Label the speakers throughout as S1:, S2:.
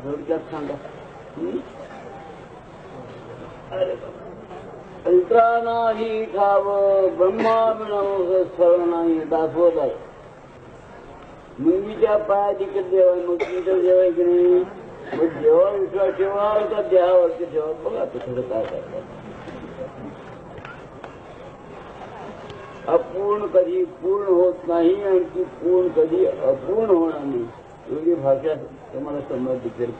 S1: थोडक्यात सांगा. अंतरा नाही ठाव ब्रह्मा स्थळ नाही दाखवत आहे. मुंगीच्या पायाची देवाय मग तुमचं जेवाय की नाही. मग जेव्हा विश्वास ठेवा का देहावरती ठेवा. बघा थोडं काय करतात. अपूर्ण कधी पूर्ण होत नाही आणि ती पूर्ण कधी अपूर्ण होणार नाही. एवढी भाषा तुम्हाला समज दिसेल.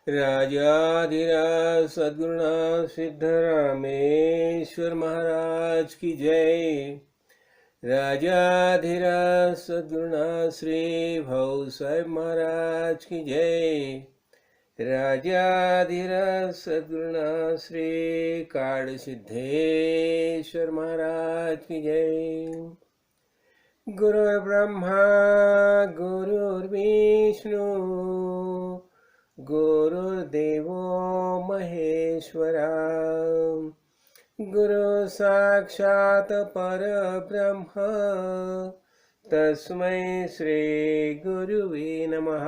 S2: राजाधिराज सद्गुरुनाथ सिद्धरामेश्वर महाराज की जय। राजाधिराज सद्गुरुनाथ श्री भाऊ साहेब महाराज की जय। राजाधिराज सद्गुरुनाथ श्री काळ सिद्धेश्वर महाराज की जय। गुरुर्ब्रह्मा गुरुर्विष्णु गुरुर्देवो महेश्वरा गुरु साक्षात् परब्रह्म तस्मै श्री गुरुवे नमः।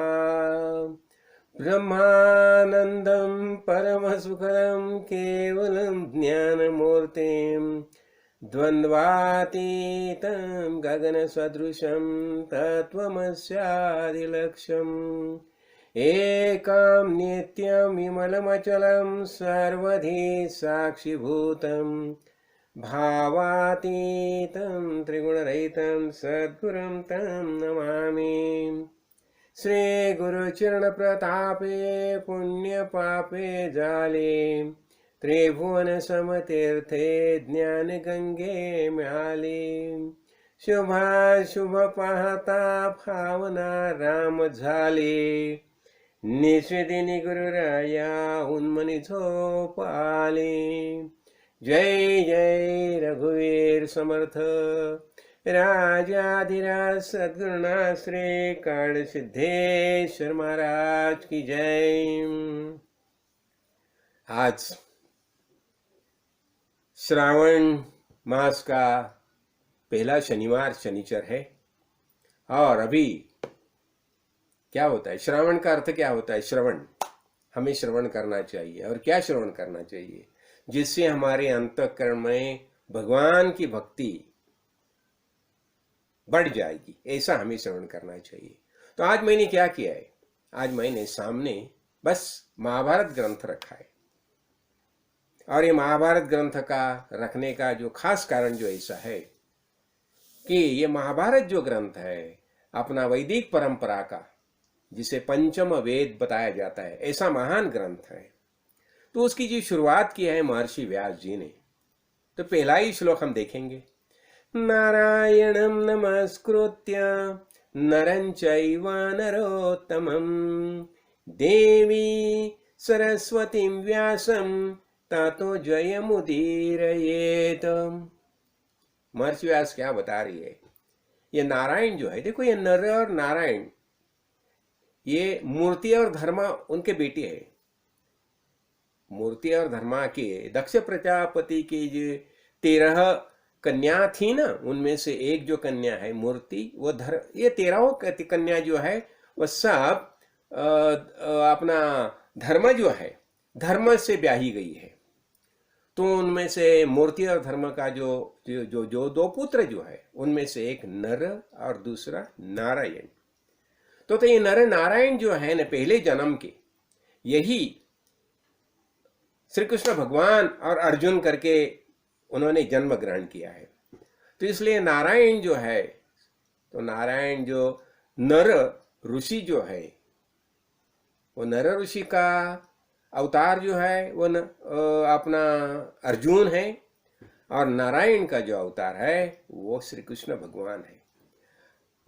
S2: ब्रह्मानन्दं परमसुखदं केवलं ज्ञानमूर्तिं द्वन्द्वातीतं गगनसदृशं तत्त्वमस्यादिलक्ष्यम् एकं नित्यं विमलमचलं सर्वधी साक्षिभूतं भावातीतं त्रिगुणरहितं सद्गुरुं तं नमामि। श्री गुरुचरणप्रतापे पुण्यपापे जाले त्रिभुवन समतीर्थे ज्ञानगंगे मिळाले। शुभाशुभ पाहता भावना राम झाले निषेधिनी गुरुराया उन्मनी झोप आले। जय जय रघुवीर समर्थ राजाधिराज सद्गुरुनाथ श्री काळ सिद्धेश्वर महाराज की जय। आज श्रावण मास का पहला शनिवार शनिचर है और अभी क्या होता है, श्रावण का अर्थ क्या होता है? श्रवण, हमें श्रवण करना चाहिए। और क्या श्रवण करना चाहिए? जिससे हमारे अंतःकरण में भगवान की भक्ति बढ़ जाएगी, ऐसा हमें श्रवण करना चाहिए। तो आज मैंने क्या किया है, आज मैंने सामने बस महाभारत ग्रंथ रखा है। और ये महाभारत ग्रंथ का रखने का जो खास कारण जो ऐसा है कि ये महाभारत जो ग्रंथ है अपना वैदिक परंपरा का, जिसे पंचम वेद बताया जाता है, ऐसा महान ग्रंथ है। तो उसकी जो शुरुआत की है महर्षि व्यास जी ने, तो पहला ही श्लोक हम देखेंगे। नारायणं नमस्कृत्य नरं चैव नरोत्तमं देवी सरस्वतीं व्यासं ततो जयमुदीरयेत। महर्षि व्यास क्या बता रही है? ये नारायण जो है, देखो ये नर और नारायण, ये मूर्ति और धर्मा उनके बेटे है। मूर्ति और धर्मा के दक्ष प्रजापति की जो 13 कन्या थी ना, उनमें से एक जो कन्या है मूर्ति, वो ये 13 कन्या जो है वह सब अपना धर्म जो है, धर्म से ब्याही गई है। तो उनमें से मूर्ति और धर्म का जो दो पुत्र जो है, उनमें से एक नर और दूसरा नारायण। तो ये नर नारायण जो है न, पहले जन्म के, यही श्री कृष्ण भगवान और अर्जुन करके उन्होंने जन्म ग्रहण किया है। तो इसलिए नारायण जो है तो नारायण जो नर ऋषि जो है, वो नर ऋषि का अवतार जो है वो अपना अर्जुन है, और नारायण का जो अवतार है वो श्री कृष्ण भगवान है।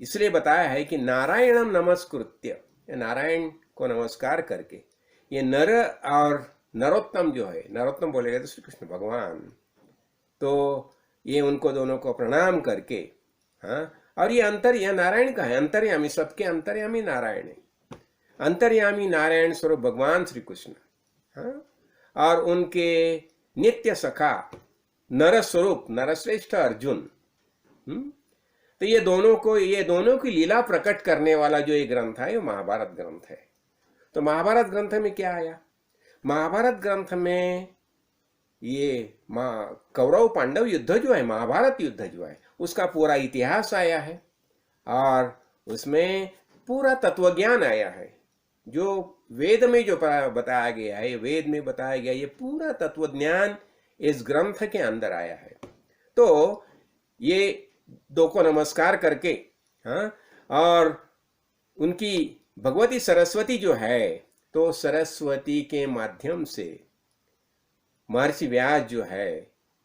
S2: इसलिए बताया है कि नारायणम नमस्कृत्य, नारायण को नमस्कार करके ये नर और नरोत्तम जो है, नरोत्तम बोलेगा तो श्री कृष्ण भगवान, तो ये उनको दोनों को प्रणाम करके, हाँ, और ये नारायण का है, अंतर्यामी, सबके अंतर्यामी नारायण है, अंतर्यामी नारायण स्वरूप भगवान श्री कृष्ण, हाँ, और उनके नित्य सखा नर स्वरूप नरश्रेष्ठ अर्जुन। तो ये दोनों की लीला प्रकट करने वाला जो ये ग्रंथ है वो महाभारत ग्रंथ है। तो महाभारत ग्रंथ में क्या आया? महाभारत ग्रंथ में ये कौरव पांडव युद्ध जो है, महाभारत युद्ध जो है, उसका पूरा इतिहास आया है, और उसमें पूरा तत्वज्ञान आया है। जो वेद में जो बताया गया है, वेद में बताया गया ये पूरा तत्वज्ञान इस ग्रंथ के अंदर आया है। तो ये दो को नमस्कार करके, हाँ, और उनकी भगवती सरस्वती जो है, तो सरस्वती के माध्यम से महर्षि व्यास जो है,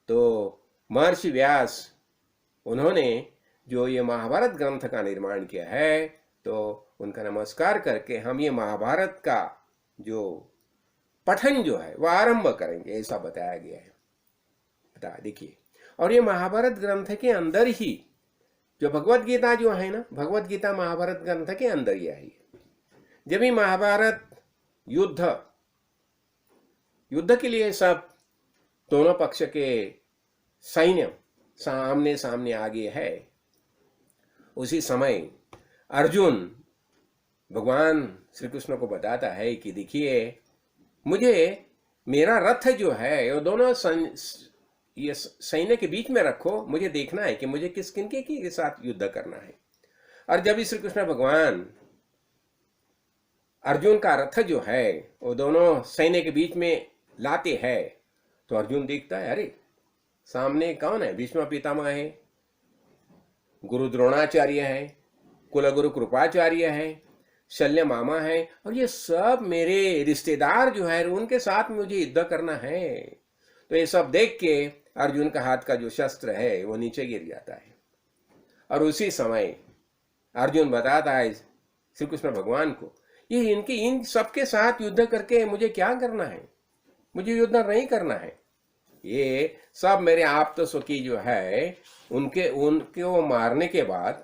S2: तो महर्षि व्यास उन्होंने जो ये महाभारत ग्रंथ का निर्माण किया है, तो उनका नमस्कार करके हम ये महाभारत का जो पठन जो है वह आरंभ करेंगे, ऐसा बताया गया है। बता देखिए, और ये महाभारत ग्रंथ के अंदर ही जो भगवत गीता जो है ना, भगवत गीता महाभारत ग्रंथ के अंदर ही आई। जब ही महाभारत युद्ध के लिए सब दोनों पक्ष के सैन्य सामने सामने आगे है, उसी समय अर्जुन भगवान श्री कृष्ण को बताता है कि देखिए, मुझे मेरा रथ जो है वो दोनों ये सैन्य के बीच में रखो, मुझे देखना है कि मुझे किनके के साथ युद्ध करना है। और जब श्री कृष्ण भगवान अर्जुन का रथ जो है वो दोनों सैन्य के बीच में लाते हैं, तो अर्जुन देखता है, अरे सामने कौन है? भीष्म पितामह है, गुरु द्रोणाचार्य है, कुलगुरु कृपाचार्य है, शल्य मामा है, और ये सब मेरे रिश्तेदार जो है उनके साथ मुझे युद्ध करना है। तो ये सब देख के अर्जुन का हाथ का जो शस्त्र है वो नीचे गिर जाता है, और उसी समय अर्जुन बताता है श्री कृष्ण भगवान को, ये इन सबके साथ युद्ध करके मुझे क्या करना है? मुझे युद्ध नहीं करना है। ये सब मेरे आप्त सखी जो है उनके वो मारने के बाद,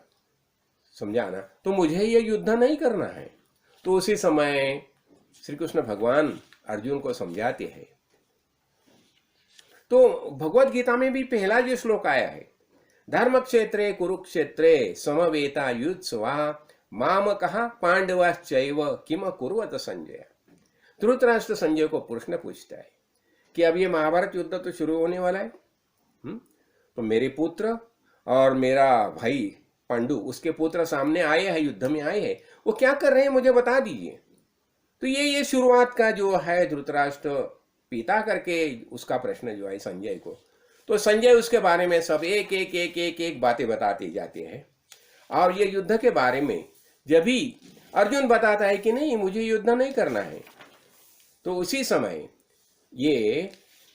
S2: समझाना, तो मुझे ये युद्ध नहीं करना है। तो उसी समय श्री कृष्ण भगवान अर्जुन को समझाते हैं। तो भगवत गीता में भी पहला जो श्लोक आया है, धर्म क्षेत्रे कुरुक्षेत्रे समवेता युत्सवा माम कहा पांडवाश्चैव किम कुर्वत संजय। धृतराष्ट्र संजय को प्रश्न पूछता है कि अब ये महाभारत युद्ध तो शुरू होने वाला है, तो मेरे पुत्र और मेरा भाई पांडु, उसके पुत्र सामने आए हैं, युद्ध में आए हैं, वो क्या कर रहे हैं मुझे बता दीजिए। तो ये शुरुआत का जो है धृतराष्ट्र पिता करके उसका प्रश्न जो है संजय को, तो संजय उसके बारे में सब एक बातें बताते जाते हैं। और ये युद्ध के बारे में जब भी अर्जुन बताता है कि नहीं मुझे युद्ध नहीं करना है, तो उसी समय ये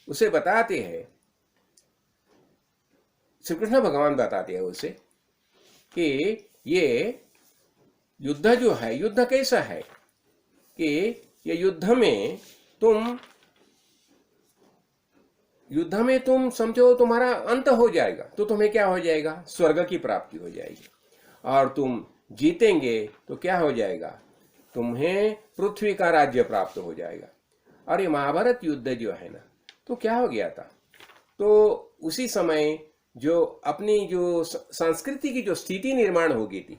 S2: उसे बताते हैं, श्री कृष्ण भगवान बताते हैं उसे कि ये युद्ध जो है, युद्ध कैसा है कि ये युद्ध में तुम समझो तुम्हारा अंत हो जाएगा, तो तुम्हें क्या हो जाएगा? स्वर्ग की प्राप्ति हो जाएगी। और तुम जीतेंगे तो क्या हो जाएगा? तुम्हें पृथ्वी का राज्य प्राप्त हो जाएगा। और ये महाभारत युद्ध जो है ना, तो क्या हो गया था? तो उसी समय जो अपनी जो संस्कृति की जो स्थिति निर्माण हो गई थी,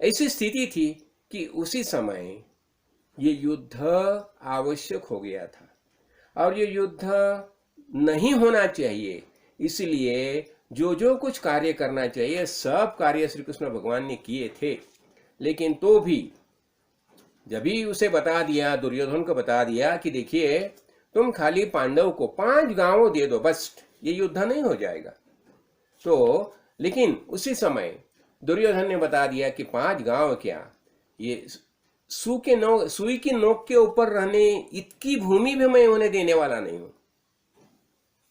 S2: ऐसी स्थिति थी कि उसी समय ये युद्ध आवश्यक हो गया था, और ये युद्ध नहीं होना चाहिए। इसलिए जो कुछ कार्य करना चाहिए सब कार्य श्री कृष्ण भगवान ने किए थे। लेकिन तो भी जब भी उसे बता दिया, दुर्योधन को बता दिया कि देखिए तुम खाली पांडव को 5 गांवों दे दो, बस ये युद्ध नहीं हो जाएगा। तो लेकिन उसी समय दुर्योधन ने बता दिया कि 5 गांव क्या, ये सुई की नोक के ऊपर रहने इतनी भूमि भी मैं उन्हें देने वाला नहीं हूं।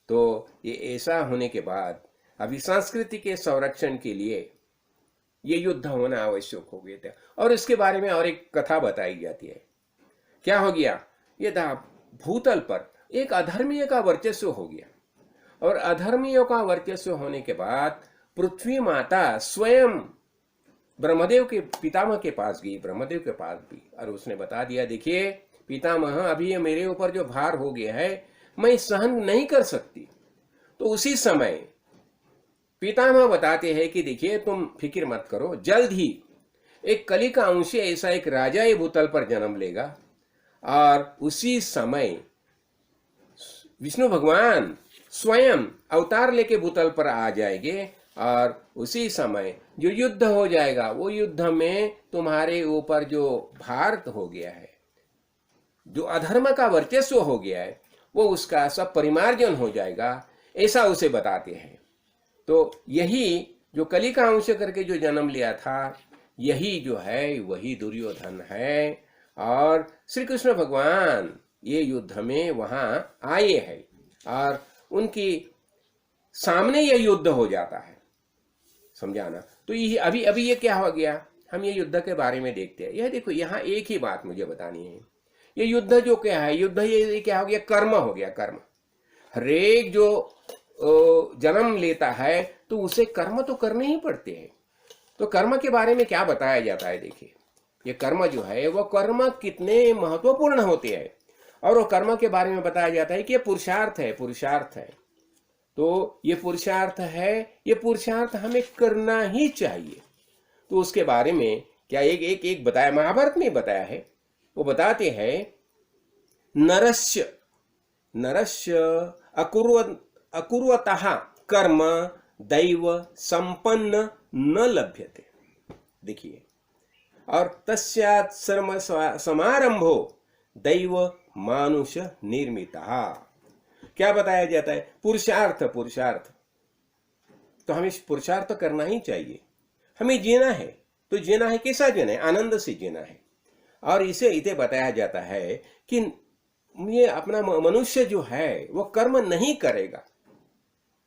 S2: तो ये ऐसा होने के बाद अभी संस्कृति के संरक्षण के लिए ये युद्ध होना आवश्यक हो गया था। और इसके बारे में और एक कथा बताई जाती है। क्या हो गया, ये भूतल पर एक अधर्मीय का वर्चस्व हो गया, और अधर्मियों का वर्चस्व होने के बाद पृथ्वी माता स्वयं ब्रह्मदेव के पितामह के पास गई, ब्रह्मदेव के पास भी, और उसने बता दिया, देखिए पितामह, अभी ये मेरे ऊपर जो भार हो गया है मैं सहन नहीं कर सकती। तो उसी समय पितामह बताते हैं कि देखिए तुम फिक्र मत करो, जल्द ही एक कली का अंश ऐसा एक राजा ये भूतल पर जन्म लेगा, और उसी समय विष्णु भगवान स्वयं अवतार लेके भूतल पर आ जाएंगे, और उसी समय जो युद्ध हो जाएगा वो युद्ध में तुम्हारे ऊपर जो भार हो गया है, जो अधर्म का वर्चस्व हो गया है, वो उसका सब परिमार्जन हो जाएगा, ऐसा उसे बताते हैं। तो यही जो कली का अंश करके जो जन्म लिया था, यही जो है वही दुर्योधन है, और श्री कृष्ण भगवान ये युद्ध में वहां आए हैं, और उनकी सामने यह युद्ध हो जाता है, समझाना। तो ये अभी ये क्या हो गया, हम ये युद्ध के बारे में देखते हैं। यह देखो, यहाँ एक ही बात मुझे बतानी है, ये युद्ध जो क्या है, युद्ध ये क्या हो गया, कर्म हो गया। कर्म, हरेक जो जन्म लेता है तो उसे कर्म तो करने ही पड़ते हैं। तो कर्म के बारे में क्या बताया जाता है, देखिए ये कर्म जो है वो कर्म कितने महत्वपूर्ण होते हैं, और वो कर्म के बारे में बताया जाता है कि ये पुरुषार्थ है, पुरुषार्थ है। तो ये पुरुषार्थ है, ये पुरुषार्थ हमें करना ही चाहिए। तो उसके बारे में क्या एक बताया, महाभारत में बताया है। वो बताते हैं, नरस्य अकुर्वतः कर्म दैव संपन्न न लभ्यते। देखिए, और तस्यात् सर्व समारंभो दैव मानुष निर्मिता। क्या बताया जाता है, पुरुषार्थ। पुरुषार्थ तो हमें पुरुषार्थ करना ही चाहिए। हमें जीना है तो जीना है, कैसा जीना है, आनंद से जीना है। और इसे बताया जाता है कि ये अपना मनुष्य जो है वो कर्म नहीं करेगा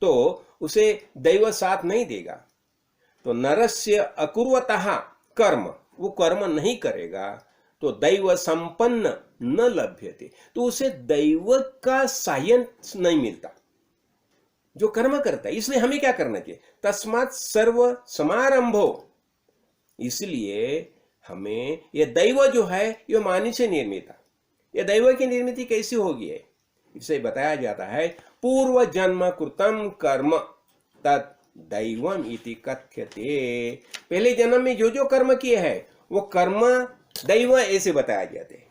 S2: तो उसे दैव साथ नहीं देगा। तो नरस्य अकुर्वतः कर्म, वो कर्म नहीं करेगा तो दैव संपन्न न लभ्यते, तो उसे दैव का सहायता नहीं मिलता जो कर्म करता है। इसलिए हमें क्या करना चाहिए, तस्मात् सर्व समारंभो, इसलिए हमें ये दैव जो है ये मानी से निर्मित। ये दैव की निर्मित कैसी होगी है, इसे बताया जाता है, पूर्व जन्म कृतम कर्म तत् दैवम इति कथ्यते। पहले जन्म में जो जो कर्म किए हैं वो कर्म दैव ऐसे बताया जाते हैं।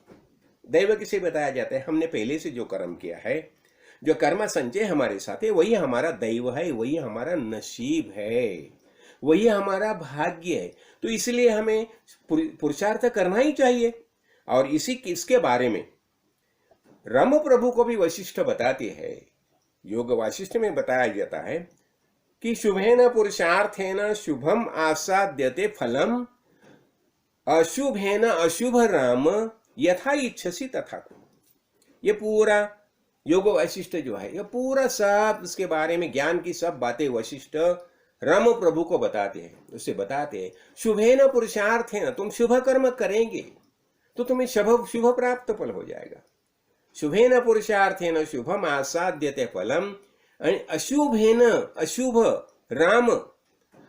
S2: दैव किसे बताया जाता है, हमने पहले से जो कर्म किया है, जो कर्म संचय हमारे साथ है, वही हमारा दैव है, वही हमारा नसीब है, वही हमारा भाग्य है। तो इसलिए हमें पुरुषार्थ करना ही चाहिए। और इसके बारे में राम प्रभु को भी वशिष्ठ बताते हैं, योग वासिष्ठ में बताया जाता है कि शुभेन पुरुषार्थेन शुभम आसाद्यते फलम, अशुभेन अशुभ राम यथा इच्छसी तथा। ये पूरा योग वशिष्ठ जो है, ये पूरा सब उसके बारे में ज्ञान की सब बातें वशिष्ठ राम प्रभु को बताते हैं। उससे बताते हैं, शुभेन पुरुषार्थेन, तुम शुभ कर्म करेंगे तो तुम्हें शुभ प्राप्त फल हो जाएगा। शुभेन पुरुषार्थेन शुभम आसाद्यते फलम, अशुभेन अशुभ राम,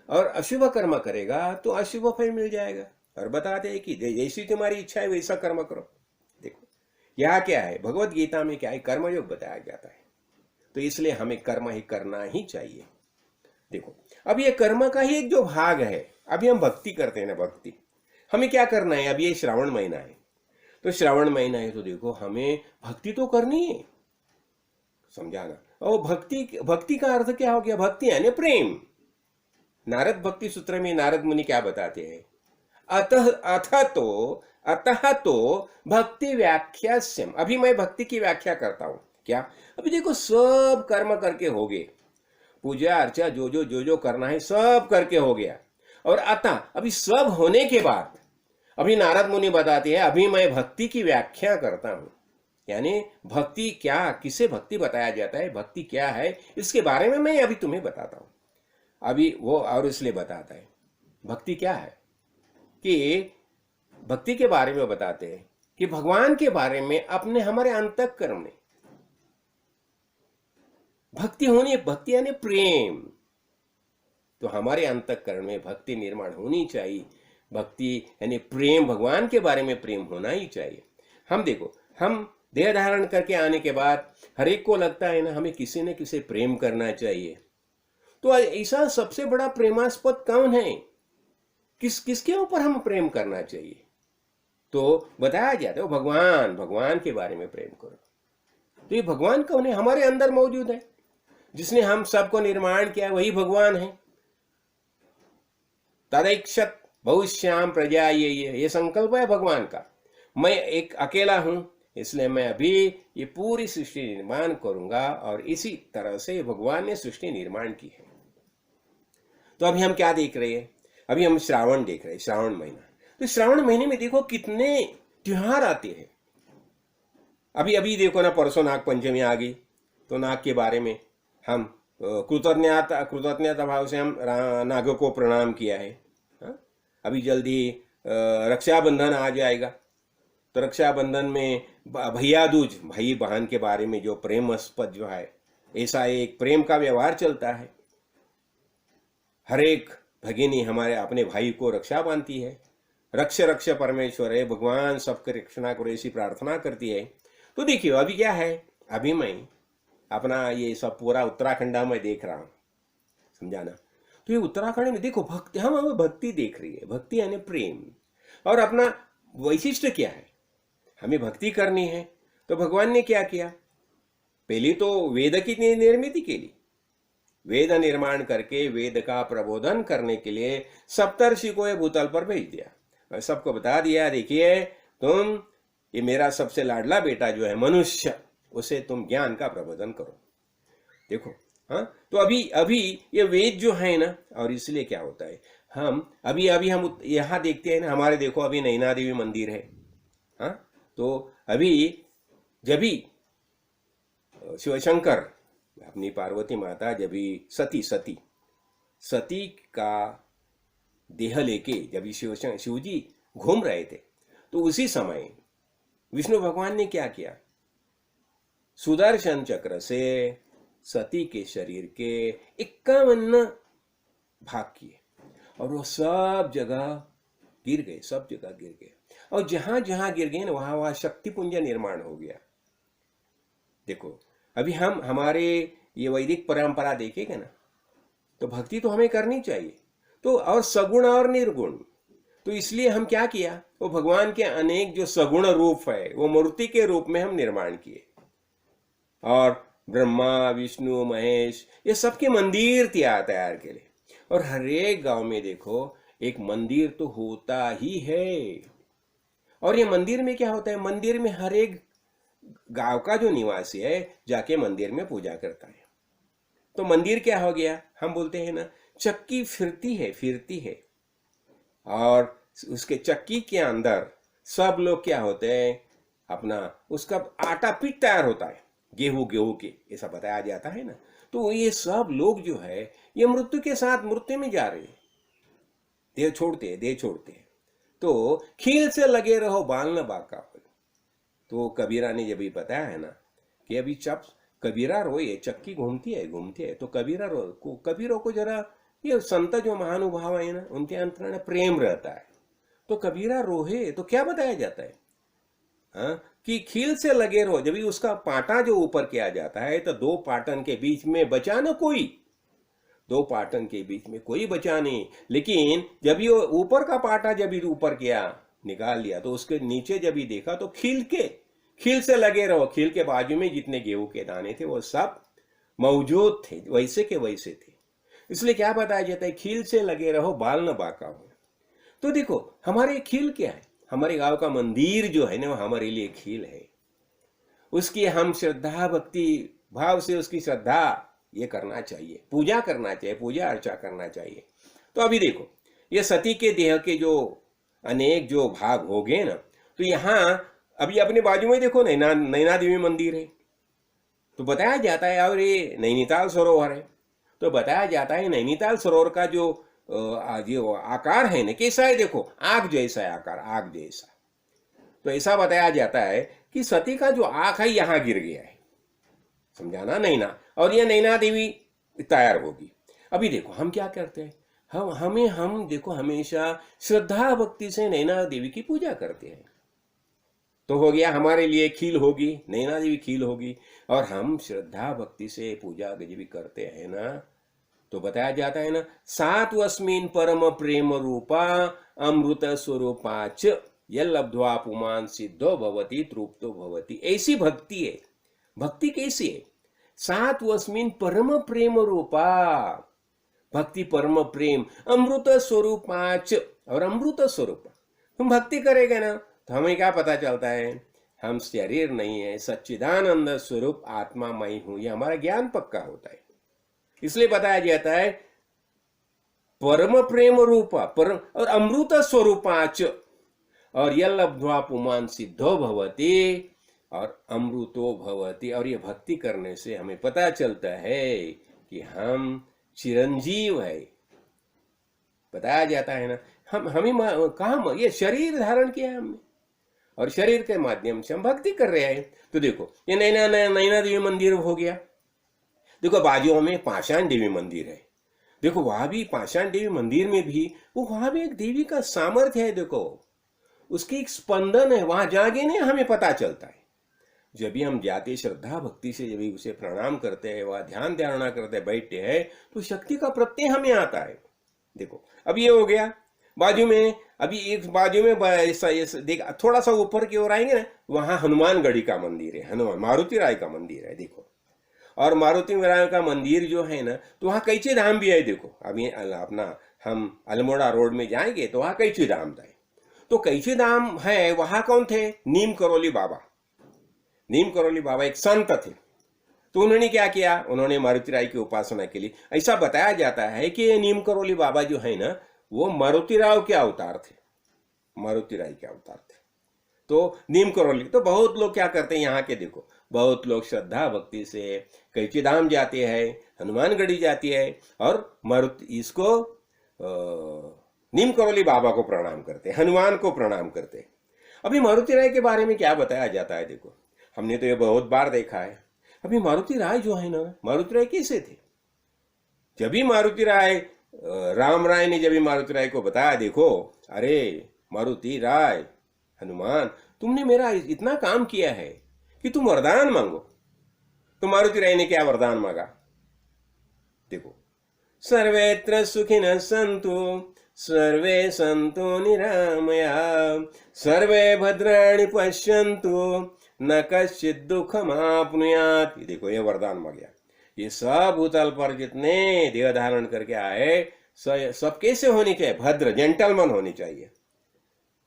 S2: और अशुभ कर्म करेगा तो अशुभ फल मिल जाएगा। और बताते हैं कि जैसी तुम्हारी इच्छा है वैसा कर्म करो। देखो यह क्या है, भगवत गीता में क्या है, कर्मयोग बताया जाता है। तो इसलिए हमें कर्म ही करना ही चाहिए। देखो अब ये कर्म का ही एक जो भाग है, अभी हम भक्ति करते हैं ना, भक्ति हमें क्या करना है, अब ये श्रावण महीना है, तो श्रावण महीना है तो देखो हमें भक्ति तो करनी है, समझाना। और भक्ति का अर्थ क्या हो गया, भक्ति यानी प्रेम। नारद भक्ति सूत्र में नारद मुनि क्या बताते हैं, अतः तो भक्ति व्याख्यास्यम। अभी मैं भक्ति की व्याख्या करता हूं। क्या, अभी देखो सब कर्म करके हो गए, पूजा अर्चा जो जो करना है सब करके हो गया, और अतः अभी सब होने के बाद अभी नारद मुनि बताते हैं, अभी मैं भक्ति की व्याख्या करता हूं। यानी भक्ति क्या, किसे भक्ति बताया जाता है, भक्ति क्या है, इसके बारे में मैं अभी तुम्हें बताता हूं। अभी वो और इसलिए बताता है भक्ति क्या है, कि भक्ति के बारे में बताते हैं कि भगवान के बारे में अपने हमारे अंतःकरण में भक्ति होनी, भक्ति यानी प्रेम, तो हमारे अंतःकरण में भक्ति निर्माण होनी चाहिए। भक्ति यानी प्रेम, भगवान के बारे में प्रेम होना ही चाहिए। हम देखो, हम देह धारण करके आने के बाद हर एक को लगता है ना हमें किसी न किसी प्रेम करना चाहिए। तो ऐसा सबसे बड़ा प्रेमास्पद कौन है, किसके ऊपर हम प्रेम करना चाहिए? तो बताया जाता है भगवान, भगवान के बारे में प्रेम करो। तो ये भगवान कौन है? हमारे अंदर मौजूद है, जिसने हम सबको निर्माण किया, वही भगवान है। तदैक्षत बहुश्याम प्रजा, ये संकल्प है भगवान का। मैं एक अकेला हूं, इसलिए मैं अभी ये पूरी सृष्टि निर्माण करूंगा, और इसी तरह से भगवान ने सृष्टि निर्माण की है। तो अभी हम क्या देख रहे हैं? अभी हम श्रावण देख रहे हैं, श्रावण महीना। तो श्रावण महीने में देखो कितने त्योहार आते हैं। अभी देखो ना, परसों नाग पंचमी आ गई, तो नाग के बारे में हम कृतज्ञता भाव से हम नागों को प्रणाम किया है। अभी जल्दी रक्षाबंधन आ जाएगा, तो रक्षाबंधन में भैया दूज, भाई बहन के बारे में जो प्रेमास्पद जो है, ऐसा एक प्रेम का व्यवहार चलता है। हर एक भगिनी हमारे अपने भाई को रक्षा बांधती है। रक्ष रक्ष परमेश्वर है, भगवान सबकी रक्षणा करो, ऐसी प्रार्थना करती है। तो देखिए अभी क्या है, अभी मैं अपना ये सब पूरा उत्तराखंड में देख रहा हूं, समझाना। तो ये उत्तराखंड में देखो भक्ति, हम हमें भक्ति देख रही है। भक्ति यानी प्रेम, और अपना वैशिष्ट क्या है, हमें भक्ति करनी है। तो भगवान ने क्या किया, पहले तो वेद की निर्मित के लिए, वेद निर्माण करके वेद का प्रबोधन करने के लिए सप्तर्षि को भूतल पर भेज दिया, और सबको बता दिया, देखिए तुम ये मेरा सबसे लाडला बेटा जो है मनुष्य, उसे तुम ज्ञान का प्रबोधन करो। देखो, हाँ, तो अभी ये वेद जो है ना, और इसलिए क्या होता है, हम अभी हम यहाँ देखते हैं ना, हमारे देखो अभी नैना देवी मंदिर है। हाँ, तो अभी जब भी शिवशंकर अपनी पार्वती माता जब भी सती का देह लेके जब शिव जी घूम रहे थे, तो उसी समय विष्णु भगवान ने क्या किया, सुदर्शन चक्र से सती के शरीर के 51 भाग किए, और वो सब जगह गिर गए, और जहां जहां गिर गए ना, वहां शक्ति पुंज निर्माण हो गया। देखो अभी हम हमारे ये वैदिक परंपरा देखेंगे ना, तो भक्ति तो हमें करनी चाहिए, तो और सगुण और निर्गुण। तो इसलिए हम क्या किया, वो भगवान के अनेक जो सगुण रूप है, वो मूर्ति के रूप में हम निर्माण किए, और ब्रह्मा विष्णु महेश ये सबके मंदिर तैयार के लिए। और हर एक गांव में देखो एक मंदिर तो होता ही है। और ये मंदिर में क्या होता है, मंदिर में हर एक गांव का जो निवासी है जाके मंदिर में पूजा करता है। तो मंदिर क्या हो गया, हम बोलते हैं ना, चक्की फिरती है, और उसके चक्की के अंदर सब लोग क्या होते हैं, अपना उसका आटा पीठ तैयार होता है, गेहूं के, ऐसा बताया जाता है ना। तो ये सब लोग जो है ये मृत्यु के साथ मृत्यु में जा रहे हैं, देह छोड़ते हैं। तो खील से लगे रहो, बाल न बाका हो। तो कबीरा ने जब भी बताया है ना कि अभी जब कबीरा रोए, चक्की घूमती है, तो कबीरों को जरा, ये संत जो महानुभाव है ना, उनके अंतरण प्रेम रहता है। तो कबीरा रोहे तो क्या बताया जाता है, हाँ, कि खील से लगे रहो। जब भी उसका पाटा जो ऊपर किया जाता है, तो दो पाटन के बीच में बचा ना कोई, दो पाटन के बीच में कोई बचा नहीं। लेकिन जब ये ऊपर का पाटा जब भी ऊपर किया, निकाल लिया, तो उसके नीचे जब भी देखा तो खील से लगे रहो। खील के बाजू में जितने गेहूं के दाने थे वो सब मौजूद थे, वैसे के वैसे थे। इसलिए क्या बताया जाता है, खील से लगे रहो, बाल न बाका हो। तो देखो हमारे खील क्या है, हमारे गांव का मंदिर जो है ना, वो हमारे लिए खील है। उसकी हम श्रद्धा भक्ति भाव से उसकी श्रद्धा ये करना चाहिए, पूजा करना चाहिए, पूजा अर्चा करना चाहिए। तो अभी देखो ये सती के देह के जो अनेक जो भाग हो गए ना, तो यहाँ अभी अपने बाजू में देखो नैना नैना देवी मंदिर है, तो बताया जाता है, और ये नैनीताल सरोवर है, तो बताया जाता है नैनीताल सरोवर का जो जो आकार है ना, कैसा है, देखो आग जैसा है आकार, आग जैसा। तो ऐसा बताया जाता है कि सती का जो आंख है यहाँ गिर गया है, समझाना, नैना, और ये नैना देवी तैयार होगी। अभी देखो हम क्या करते हैं, हम देखो हमेशा श्रद्धा भक्ति से नैना देवी की पूजा करते हैं। तो हो गया हमारे लिए खील होगी, नैना देवी खील होगी, और हम श्रद्धा भक्ति से पूजा भी करते हैं ना, तो बताया जाता है ना, सात्वस्मिन् परम प्रेम रूपा अमृत स्वरूपाच यल्लब्ध्वा पुमान् सिद्धो भवति तृप्तो भवति। ऐसी भक्ति है। भक्ति कैसी है? सात्वस्मिन् परम प्रेम रूपा, भक्ति परम प्रेम, अमृत स्वरूपाच, और अमृत स्वरूप तुम भक्ति करेंगे ना, तो हमें क्या पता चलता है, हम शरीर नहीं है, सच्चिदानंद स्वरूप आत्मा मैं हूं, ये हमारा ज्ञान पक्का होता है। इसलिए बताया जाता है परम प्रेम रूपा परम और अमृत स्वरूपाच, और यल्लब्ध्वा पुमान् सिद्धो भवति, और अमृतो भवति। और ये भक्ति करने से हमें पता चलता है कि हम चिरंजीव है। बताया जाता है ना, हमें कहा ये शरीर धारण किया है हमने, और शरीर के माध्यम से हम भक्ति कर रहे हैं। तो देखो ये नैना देवी मंदिर हो गया, देखो बाजुओं में पाषाण देवी मंदिर है, देखो वहां भी पाषाण देवी मंदिर में भी वहां भी एक देवी का सामर्थ्य है, देखो उसकी एक स्पंदन है, वहां जाके नहीं हमें पता चलता है। जब भी हम जाते श्रद्धा भक्ति से, जब भी उसे प्रणाम करते हैं, वह ध्यान धारणा करते हैं, बैठते हैं, तो शक्ति का प्रत्यय हमें आता है। देखो अब ये हो गया बाजू में, अभी एक बाजू में देख थोड़ा सा ऊपर की ओर आएंगे ना, वहां हनुमानगढ़ी का मंदिर है, हनुमान मारुति राय का मंदिर है, देखो। और मारुति राय का मंदिर जो है ना, तो वहाँ कैचे धाम भी है, देखो अभी अपना हम अल्मोड़ा रोड में जाएंगे तो वहाँ कैचे धाम है। तो कैचे धाम है, वहाँ कौन थे? नीम करोली बाबा। नीम करोली बाबा एक संत थे, तो उन्होंने क्या किया, उन्होंने मारुति राय की उपासना के लिए, ऐसा बताया जाता है कि नीम करोली बाबा जो है ना, वो मारुति राव के अवतार थे, मारुति राय के अवतार थे। तो नीम करोली, तो बहुत लोग क्या करते हैं यहाँ के, देखो बहुत लोग श्रद्धा भक्ति से कैची धाम जाते हैं, हनुमानगढ़ी जाती है, और मारुति इसको नीम करोली बाबा को प्रणाम करते हैं, हनुमान को प्रणाम करते हैं। अभी मारुति राय के बारे में क्या बताया जाता है, देखो हमने तो ये बहुत बार देखा है। अभी मारुति राय जो है ना, मारुति राय कैसे थे? जब भी मारुति राय, राम राय ने जब भी मारुति राय को बताया, देखो अरे मारुति राय, हनुमान तुमने मेरा इतना काम किया है कि तुम वरदान मांगो। तो मारुति राय ने क्या वरदान मांगा, देखो, सर्वेत्र सुखिनः सन्तु सर्वे सन्तु निरामया सर्वे भद्राणि पश्यन्तु न कश्चित् दुःखमाप्नुयात्। देखो ये वरदान मांगा। ये सब भूतल पर जितने देह धारण करके आए सब कैसे होनी चाहिए? भद्र, जेंटलमैन होनी चाहिए,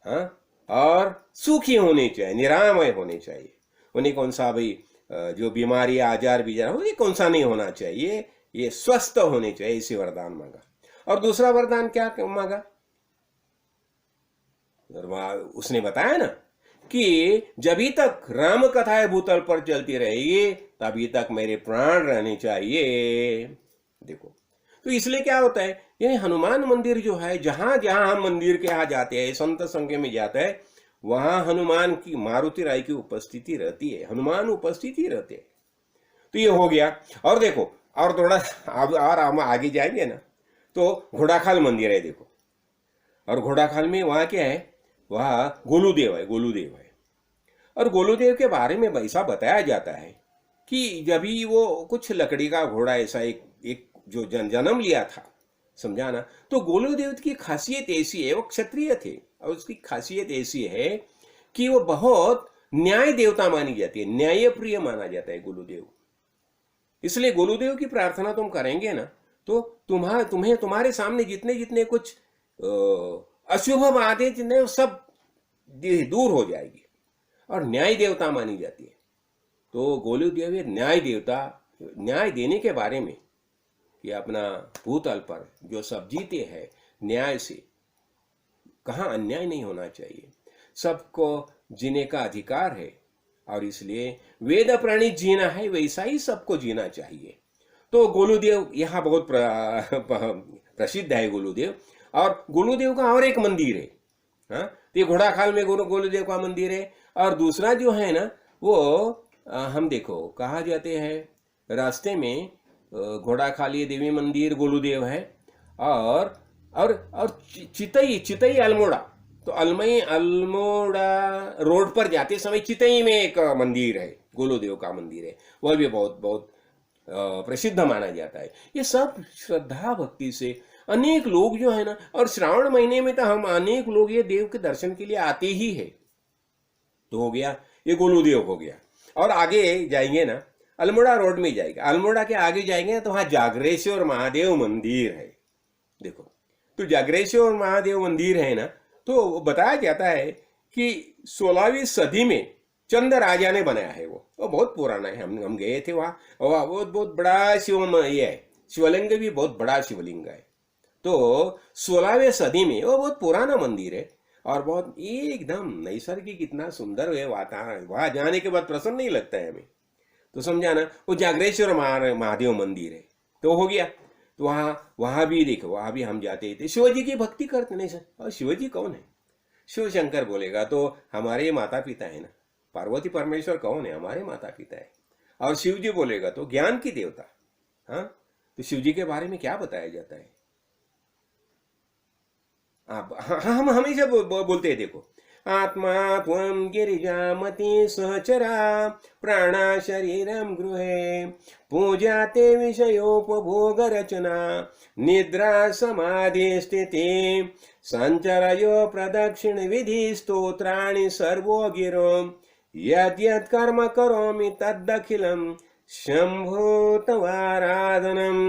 S2: हाँ, और सुखी होनी चाहिए, निरामय होनी चाहिए। उन्हें कौन सा भाई जो बीमारी आजार बीजार हो, ये कौन सा नहीं होना चाहिए, ये स्वस्थ होनी चाहिए, इसी वरदान मांगा। और दूसरा वरदान क्या मांगा, उसने बताया ना कि जब तक राम कथाएं भूतल पर चलती रहेगी तभी तक मेरे प्राण रहने चाहिए। देखो तो इसलिए क्या होता है, ये हनुमान मंदिर जो है, जहां जहां हम मंदिर के यहाँ जाते हैं, संत संघ में जाते हैं, वहां हनुमान की, मारुति राय की उपस्थिति रहती है, हनुमान उपस्थिति रहते हैं। तो ये हो गया। और देखो और थोड़ा और हम आगे जाएंगे ना, तो घोड़ाखाल मंदिर है, देखो। और घोड़ाखाल में वहां क्या है, वहां गोलूदेव है, गोलूदेव है। और गोलूदेव के बारे में ऐसा बताया जाता है कि जब ही वो कुछ लकड़ी का घोड़ा ऐसा एक जो जन्म लिया था, समझा ना, तो गोलूदेव की खासियत ऐसी है, वो क्षत्रिय थे, और उसकी खासियत ऐसी है कि वो बहुत न्याय देवता मानी जाती है, न्याय प्रिय माना जाता है गोलूदेव। इसलिए गोलूदेव की प्रार्थना तुम करेंगे ना, तो तुम्हें तुम्हारे सामने जितने जितने कुछ अशुभ बातें जितने सब दूर हो जाएगी, और न्याय देवता मानी जाती है। तो गोलूदेव न्याय देवता, न्याय देने के बारे में कि अपना भूतल पर जो सब जीते हैं न्याय से, कहाँ अन्याय नहीं होना चाहिए, सबको जीने का अधिकार है, और इसलिए वेद प्रणीत जीना है वैसा ही सबको जीना चाहिए। तो गोलूदेव यहाँ बहुत प्रसिद्ध है गोलूदेव। और गोलूदेव का और एक मंदिर है, हाँ, तो ये घोड़ाखाल में गोलूदेव का मंदिर है। और दूसरा जो है ना वो हम देखो कहा जाते हैं रास्ते में घोड़ाखाली देवी मंदिर गोलूदेव है, और चितई अल्मोड़ा, तो अल्मोड़ा रोड पर जाते समय चितई में एक मंदिर है, गोलूदेव का मंदिर है, वह भी बहुत बहुत प्रसिद्ध माना जाता है। ये सब श्रद्धा भक्ति से अनेक लोग जो है ना, और श्रावण महीने में तो हम अनेक लोग ये देव के दर्शन के लिए आते ही है। तो हो गया ये गोलूदेव हो गया। और आगे जाएंगे ना अल्मोड़ा रोड में जाएगा, अल्मोड़ा के आगे जाएंगे ना तो वहां जागरेश्वर महादेव मंदिर है। देखो तो जागरेश्वर महादेव मंदिर है ना, तो बताया जाता है कि 16वीं सदी में चंद राजा ने बनाया है। वो बहुत पुराना है, हम गए थे वहाँ, और वो बहुत बड़ा ये है, शिवलिंग भी बहुत बड़ा शिवलिंग है। तो 16वीं सदी में वो बहुत पुराना मंदिर है, और बहुत एकदम नैसर्गिक, इतना सुंदर है वातावरण, वहां जाने के बाद प्रसन्न नहीं लगता है हमें। तो समझा ना, वो जागरेश्वर महादेव मंदिर है। तो हो गया, तो वहां भी देखो, वहां भी हम जाते थे, शिवजी की भक्ति करते नहीं सर। और शिवजी कौन है? शिव शंकर बोलेगा तो हमारे माता पिता है ना, पार्वती परमेश्वर कौन है? हमारे माता पिता है। और शिव जी बोलेगा तो ज्ञान की देवता। हाँ, तो शिव जी के बारे में क्या बताया जाता है? हम हमेशा बोलते हैं, देखो, आत्मा त्वं गिरिजामति सहचरा प्राणा शरीरम गृहे पूजाते विषयोपभोग रचना निद्रा समाधि स्थिति संचरयो प्रदक्षिण विधि स्तोत्राणि सर्वो गिरो यद्यत् कर्म करोमि तदखिलम शंभो तवाराधनम।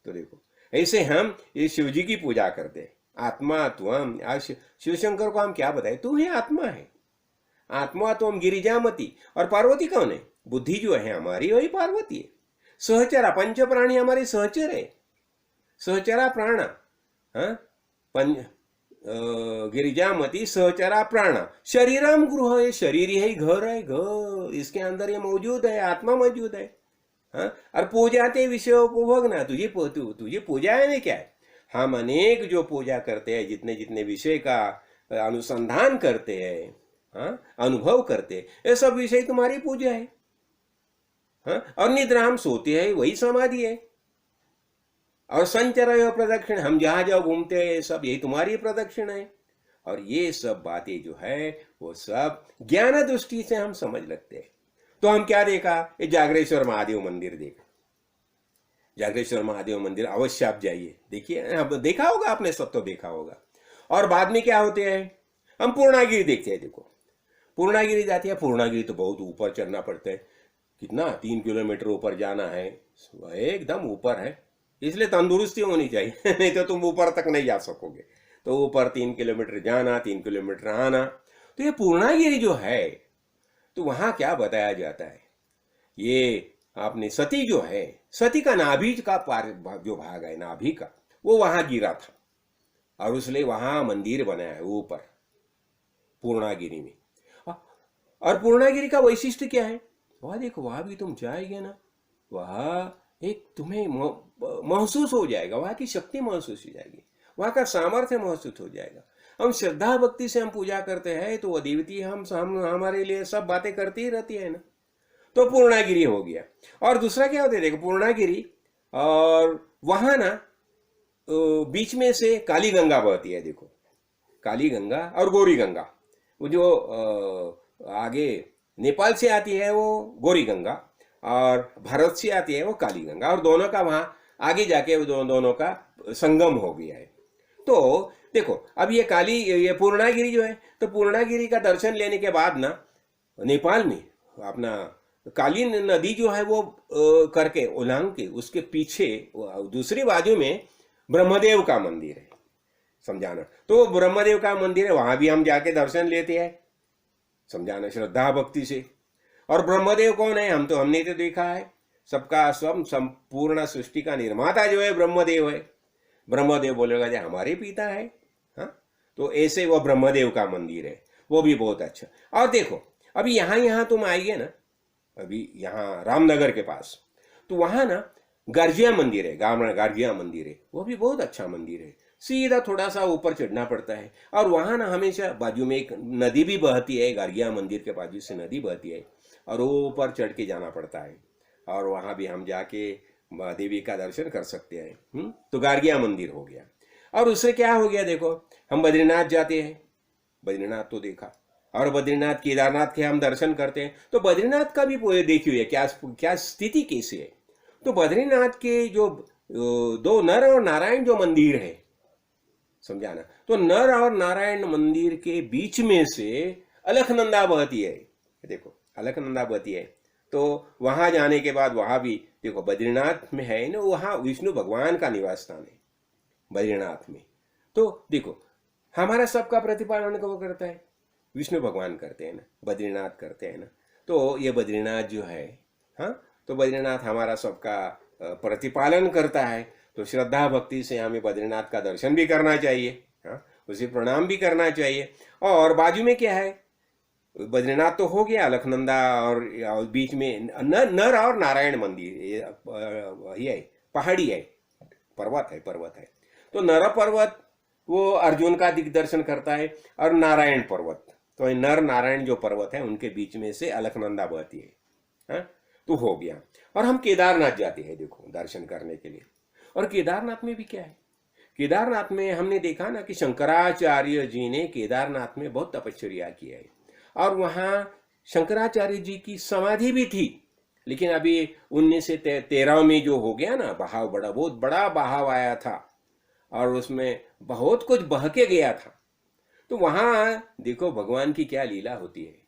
S2: तो देखो ऐसे हम ये शिव जी की पूजा करते हैं। आत्मा त्वम, आज शिवशंकर को हम क्या बताए? तू ही आत्मा है, आत्मा त्वम गिरिजामती। और पार्वती कौन है? बुद्धि जो है हमारी वही पार्वती है। सहचरा, पंच प्राणी हमारे सहचर है, सहचरा प्राण। हाँ, गिरिजामती सहचरा प्राण शरीरम गृह, है शरीर ही घर है, घर इसके अंदर ये मौजूद है, आत्मा मौजूद है। हाँ, और पूजाते विषय उपभोग ना, तुझे पूजा है नहीं क्या है? हम अनेक जो पूजा करते हैं, जितने जितने विषय का अनुसंधान करते हैं, हाँ, अनुभव करते हैं, ये सब विषय तुम्हारी पूजा है। हाँ, और निद्रा हम सोते हैं वही समाधि है। और संचरय प्रदक्षिण, हम जहां जहां घूमते हैं सब यही तुम्हारी प्रदक्षिण है। और ये सब बातें जो है वो सब ज्ञान दृष्टि से हम समझ लगते हैं। तो हम क्या देखा? ये जागरेश्वर महादेव मंदिर देखा। जागरेश्वर महादेव मंदिर अवश्य आप जाइए, देखिए, देखा होगा आपने, सब तो देखा होगा। और बाद में क्या होते हैं? हम पूर्णागिरी देखते हैं। देखो पूर्णागिरी जाती है, पूर्णागिरी तो बहुत ऊपर चढ़ना पड़ता है, कितना 3 किलोमीटर ऊपर जाना है, एकदम ऊपर है, इसलिए तंदुरुस्ती होनी चाहिए नहीं तो तुम ऊपर तक नहीं जा सकोगे। तो ऊपर 3 किलोमीटर जाना, 3 किलोमीटर आना। तो ये पूर्णागिरी जो है, तो वहां क्या बताया जाता है? ये आपने सती जो है, सती का नाभि का जो भाग है नाभि का, वो वहां गिरा था, और उसलिए वहां मंदिर बनाया है ऊपर पूर्णागिरी में। और पूर्णागिरी का वैशिष्ट्य क्या है? वहां देखो, वहां भी तुम जाएंगे ना, वहां एक तुम्हें महसूस हो जाएगा, वहां की शक्ति महसूस हो जाएगी, वहां का सामर्थ्य महसूस हो जाएगा। हम श्रद्धा भक्ति से हम पूजा करते हैं तो अद्वितीय हम हमारे लिए सब बातें करती ही रहती है ना। तो पूर्णागिरी हो गया। और दूसरा क्या होता है? देखो पूर्णागिरी, और वहां ना बीच में से काली गंगा बहती है। देखो काली गंगा और गौरी गंगा, वो जो आगे नेपाल से आती है वो गौरी गंगा, और भारत से आती है वो काली गंगा, और दोनों का वहां आगे जाके दोनों का संगम हो गया है। तो देखो अब ये पूर्णागिरी जो है, तो पूर्णागिरी का दर्शन लेने के बाद ना नेपाल में अपना काली नदी जो है वो करके उलांग के उसके पीछे दूसरी बाजू में ब्रह्मदेव का मंदिर है, समझाना। तो ब्रह्मदेव का मंदिर है, वहां भी हम जाके दर्शन लेते हैं, समझाना, श्रद्धा भक्ति से। और ब्रह्मदेव कौन है? हमने तो देखा है, सबका संपूर्ण सृष्टि का निर्माता जो है ब्रह्मदेव है। ब्रह्मदेव बोलेगा जो हमारे पिता है। हाँ, तो ऐसे वो ब्रह्मदेव का मंदिर है, वो भी बहुत अच्छा। और देखो अभी यहाँ तुम आइए ना, अभी यहाँ रामनगर के पास, तो वहाँ ना गर्जिया मंदिर है, गर्जिया मंदिर है, वो भी बहुत अच्छा मंदिर है। सीधा थोड़ा सा ऊपर चढ़ना पड़ता है, और वहाँ ना हमेशा बाजू में एक नदी भी बहती है, गर्जिया मंदिर के बाजू से नदी बहती है, और वो ऊपर चढ़ के जाना पड़ता है, और वहाँ भी हम जाके देवी का दर्शन कर सकते हैं। तो गार्गिया मंदिर हो गया। और उससे क्या हो गया, देखो हम बद्रीनाथ जाते हैं, बद्रीनाथ तो देखा, और बद्रीनाथ केदारनाथ के हम दर्शन करते हैं, तो बद्रीनाथ का भी पूरे देखी हुई है क्या स्थिति कैसी है। तो बद्रीनाथ के जो दो नर और नारायण जो मंदिर है, समझाना, तो नर और नारायण मंदिर के बीच में से अलकनंदा बहती है, देखो अलकनंदा बहती है। तो वहां जाने के बाद वहां भी देखो बद्रीनाथ में है ना, वहां विष्णु भगवान का निवास स्थान है बद्रीनाथ में। तो देखो हमारा सबका प्रतिपालन कौन करता है, विष्णु भगवान करते हैं ना, बद्रीनाथ करते हैं ना। तो ये बद्रीनाथ जो है, हाँ, तो बद्रीनाथ हमारा सबका प्रतिपालन करता है। तो श्रद्धा भक्ति से हमें बद्रीनाथ का दर्शन भी करना चाहिए, हाँ, उसे प्रणाम भी करना चाहिए। और बाजू में क्या है, बद्रीनाथ तो हो गया, अलकनंदा, और बीच में नर और नारायण मंदिर, ये है, पहाड़ी है, पर्वत है। तो नर पर्वत वो अर्जुन का दिग्दर्शन करता है, और नारायण पर्वत, तो नर नारायण जो पर्वत है उनके बीच में से अलकनंदा बहती है, हाँ? तो हो गया। और हम केदारनाथ जाते हैं देखो दर्शन करने के लिए। और केदारनाथ में भी क्या है, केदारनाथ में हमने देखा ना कि शंकराचार्य जी ने केदारनाथ में बहुत तपस्या किया है, और वहाँ शंकराचार्य जी की समाधि भी थी। लेकिन अभी 1913 में जो हो गया ना बहाव, बहुत बड़ा बहाव आया था, और उसमें बहुत कुछ बह के गया था। तो वहां देखो भगवान की क्या लीला होती है।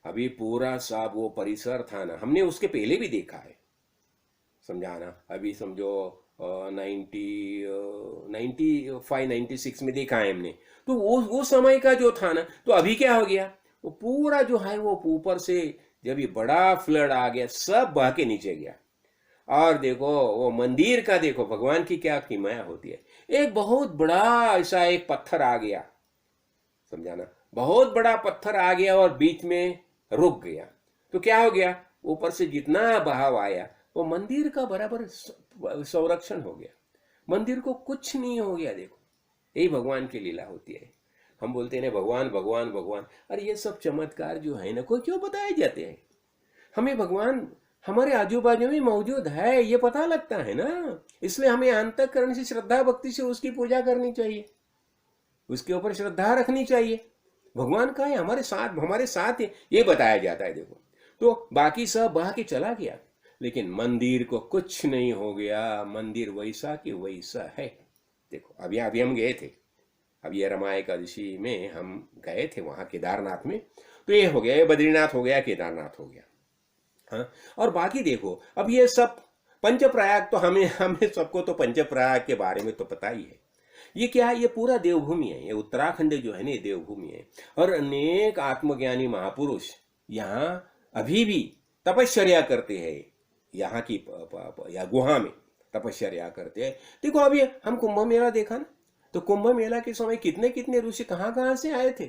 S2: अभी पूरा सा वो परिसर था ना, हमने उसके पहले भी देखा है, समझाना, अभी समझो 96 में देखा है हमने। तो वो समय का जो था ना, तो अभी क्या हो गया, वो पूरा जो है वो ऊपर से जब ये बड़ा फ्लड आ गया, सब बह के नीचे गया। और देखो वो मंदिर का देखो भगवान की क्या किमया होती है। एक बहुत बड़ा ऐसा एक पत्थर आ गया, समझाना, बहुत बड़ा पत्थर आ गया और बीच में रुक गया। तो क्या हो गया, ऊपर से जितना बहाव आया वो मंदिर का बराबर संरक्षण हो गया, मंदिर को कुछ नहीं हो गया। देखो यही भगवान की लीला होती है। हम बोलते हैं भगवान भगवान भगवान, अरे ये सब चमत्कार जो है ना, कोई क्यों बताए जाते हैं। हमें भगवान हमारे आजू बाजू में मौजूद है ये पता लगता है ना, इसलिए हमें अंतःकरण से श्रद्धा भक्ति से उसकी पूजा करनी चाहिए, उसके ऊपर श्रद्धा रखनी चाहिए। भगवान का है, हमारे साथ है, ये बताया जाता है। देखो तो बाकी सब बहा के चला गया, लेकिन मंदिर को कुछ नहीं हो गया, मंदिर वैसा कि वैसा है। देखो अभी हम गए थे, अब ये रमा एकादशी में हम गए थे वहां केदारनाथ में। तो ये हो गया, ये बद्रीनाथ हो गया, केदारनाथ हो गया, हाँ। और बाकी देखो अब ये सब पंचप्रयाग, तो हमें सबको तो पंचप्रयाग के बारे में तो पता ही है। ये क्या है, ये पूरा देवभूमि है, ये उत्तराखंड जो है ना, ये देवभूमि है। और अनेक आत्मज्ञानी महापुरुष यहाँ अभी भी तपश्चर्या करते हैं, यहाँ की या गुहा में तपश्चर्या करते हैं। देखो अभी हम कुंभ मेला देखा ना, तो कुंभ मेला के समय कितने कितने ऋषि कहाँ से आए थे,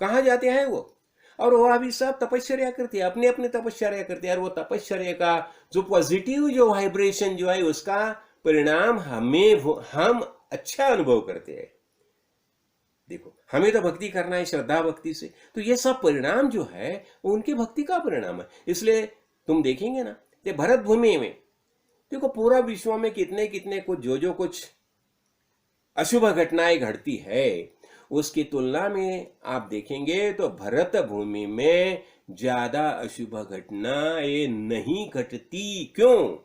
S2: कहाँ जाते हैं वो, और वो अभी सब तपश्चर्या करते हैं, अपने अपने तपश्चर्या करते हैं। और वो तपश्चर्या का जो पॉजिटिव जो वाइब्रेशन जो है, उसका परिणाम हम अच्छा अनुभव करते हैं। देखो हमें तो भक्ति करना है श्रद्धा भक्ति से, तो ये सब परिणाम जो है वो उनकी भक्ति का परिणाम है। इसलिए तुम देखेंगे ना, ये भरत भूमि में देखो पूरा विश्व में कितने कितने कुछ जो कुछ अशुभ घटनाएं घटती है, उसकी तुलना में आप देखेंगे तो भरत भूमि में ज्यादा अशुभ घटनाएं नहीं घटती। क्यों?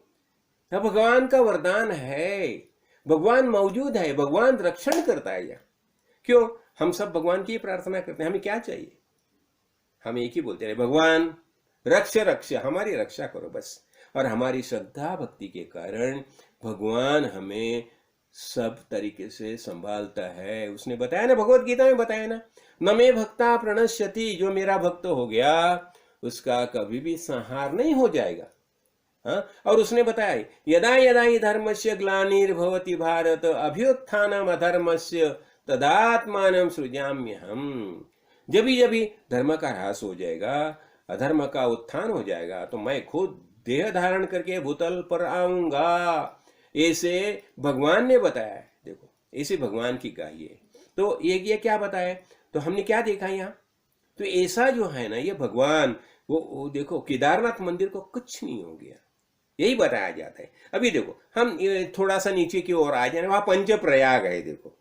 S2: भगवान का वरदान है, भगवान मौजूद है, भगवान रक्षण करता है। क्यों? हम सब भगवान की प्रार्थना करते हैं। हमें क्या चाहिए? हम एक ही बोलते हैं, भगवान रक्ष हमारी रक्षा करो बस। और हमारी श्रद्धा भक्ति के कारण भगवान हमें सब तरीके से संभालता है। उसने बताया ना, भगवत गीता में बताया ना, न मे भक्ता प्रणश्यति, जो मेरा भक्त हो गया उसका कभी भी संहार नहीं हो जाएगा। हाँ? और उसने बताया, यदा यदा हि धर्मस्य ग्लानिर्भवति भारत अभ्युत्थानम अधर्मस्य तदात्मानं सृजाम्यहम्। जभी जभी धर्म का ह्रास हो जाएगा, अधर्म का उत्थान हो जाएगा, तो मैं खुद देह धारण करके भूतल पर आऊंगा। ऐसे भगवान ने बताया है। देखो, ऐसे भगवान की गाही है। तो ये क्या बताया, तो हमने क्या देखा यहाँ, तो ऐसा जो है ना, ये भगवान वो देखो, केदारनाथ मंदिर को कुछ नहीं हो गया, यही बताया जाता है। अभी देखो, हम थोड़ा सा नीचे की ओर आ जाए, वहां पंच प्रयाग है। देखो,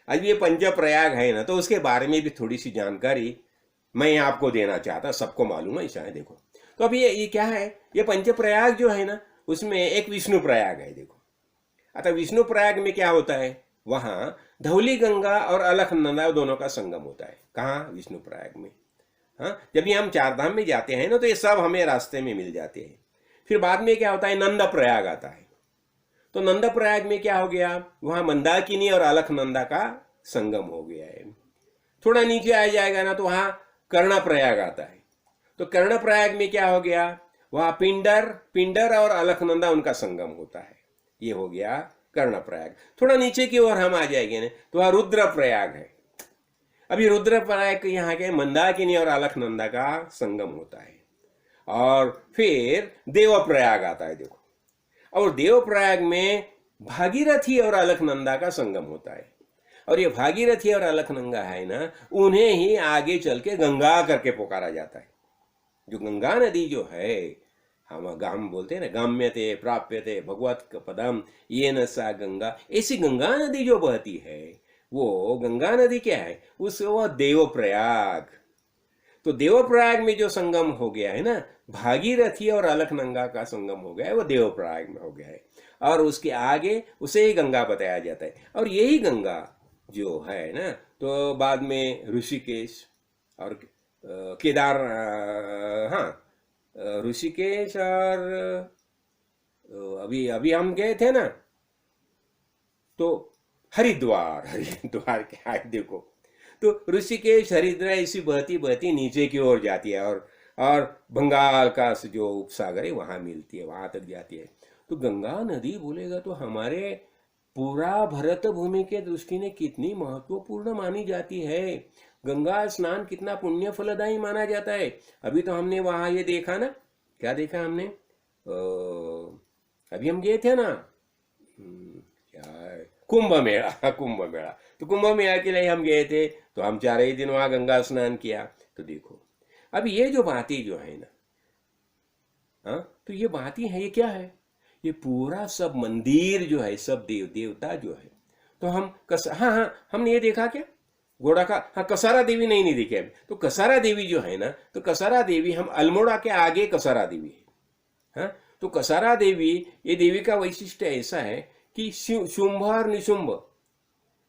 S2: अब ये पंच प्रयाग है ना, तो उसके बारे में भी थोड़ी सी जानकारी मैं आपको देना चाहता, सबको मालूम है शायद। देखो, तो अभी ये क्या है, ये पंच प्रयाग जो है ना, उसमें एक विष्णु प्रयाग है। देखो, अतः विष्णु प्रयाग में क्या होता है, वहां धौली गंगा और अलखनंदा दोनों का संगम होता है। कहाँ, विष्णु प्रयाग में। हाँ, जब भी हम चार धाम में जाते हैं ना, तो ये सब हमें रास्ते में मिल जाते हैं। फिर बाद में क्या होता है, नंद प्रयाग आता है। तो नंद प्रयाग में क्या हो गया, वहां मंदाकिनी और अलखनंदा का संगम हो गया है। थोड़ा नीचे आ जाएगा ना, तो वहां कर्ण प्रयाग आता है। तो कर्ण प्रयाग में क्या हो गया, वहां पिंडर और अलखनंदा उनका संगम होता है। ये हो गया कर्ण प्रयाग। थोड़ा नीचे की ओर हम आ जाएंगे ना, तो वहां रुद्र प्रयाग है। अभी रुद्र प्रयाग यहाँ के मंदाकिनी और अलखनंदा का संगम होता है। और फिर देव प्रयाग आता है। देखो, और देव प्रयाग में भागीरथी और अलखनंदा का संगम होता है। और ये भागीरथी और अलखनंदा है ना, उन्हें ही आगे चल के गंगा करके पुकारा जाता है। जो गंगा नदी जो है, हम गाम बोलते हैं ना, गाम्यते प्राप्यते भगवत पदम ये न सा गंगा, ऐसी गंगा नदी जो बहती है, वो गंगा नदी क्या है, उस वो देव प्रयाग। तो देव प्रयाग में जो संगम हो गया है ना, भागीरथी और अलखनंदा का संगम हो गया है, वो देव प्रयाग में हो गया है। और उसके आगे उसे ही गंगा बताया जाता है। और यही गंगा जो है ना, तो बाद में ऋषिकेश और केदार, हाँ, ऋषिकेश और अभी अभी हम गए थे ना, तो हरिद्वार क्या है, देखो, तो ऋषिकेश हरिद्वार ऐसी बहती बहती नीचे की ओर जाती है, और बंगाल का जो उपसागर है वहां मिलती है, वहां तक जाती है। तो गंगा नदी बोलेगा तो हमारे पूरा भरत भूमि के दृष्टि ने कितनी महत्वपूर्ण मानी जाती है। गंगा स्नान कितना पुण्य फलदायी माना जाता है। अभी तो हमने वहां ये देखा ना, क्या देखा हमने, अभी हम गए थे ना, क्या है, कुंभ मेला। कुंभ मेला, तो कुंभ मेला के लिए हम गए थे, तो हम 4 ही दिन वहां गंगा स्नान किया। तो देखो, अब ये जो बातें जो है ना, हाँ, तो ये बातें है, ये क्या है, ये पूरा सब मंदिर जो है, सब देवता जो है। तो हम हाँ, हमने ये देखा क्या, घोड़ा का, हाँ, कसारा देवी नहीं दिखे अभी। तो कसारा देवी जो है ना, तो कसारा देवी हम अल्मोड़ा के आगे कसारा देवी है। हाँ, तो कसारा देवी, ये देवी का वैशिष्ट्य ऐसा है कि शुंभ और निशुंभ,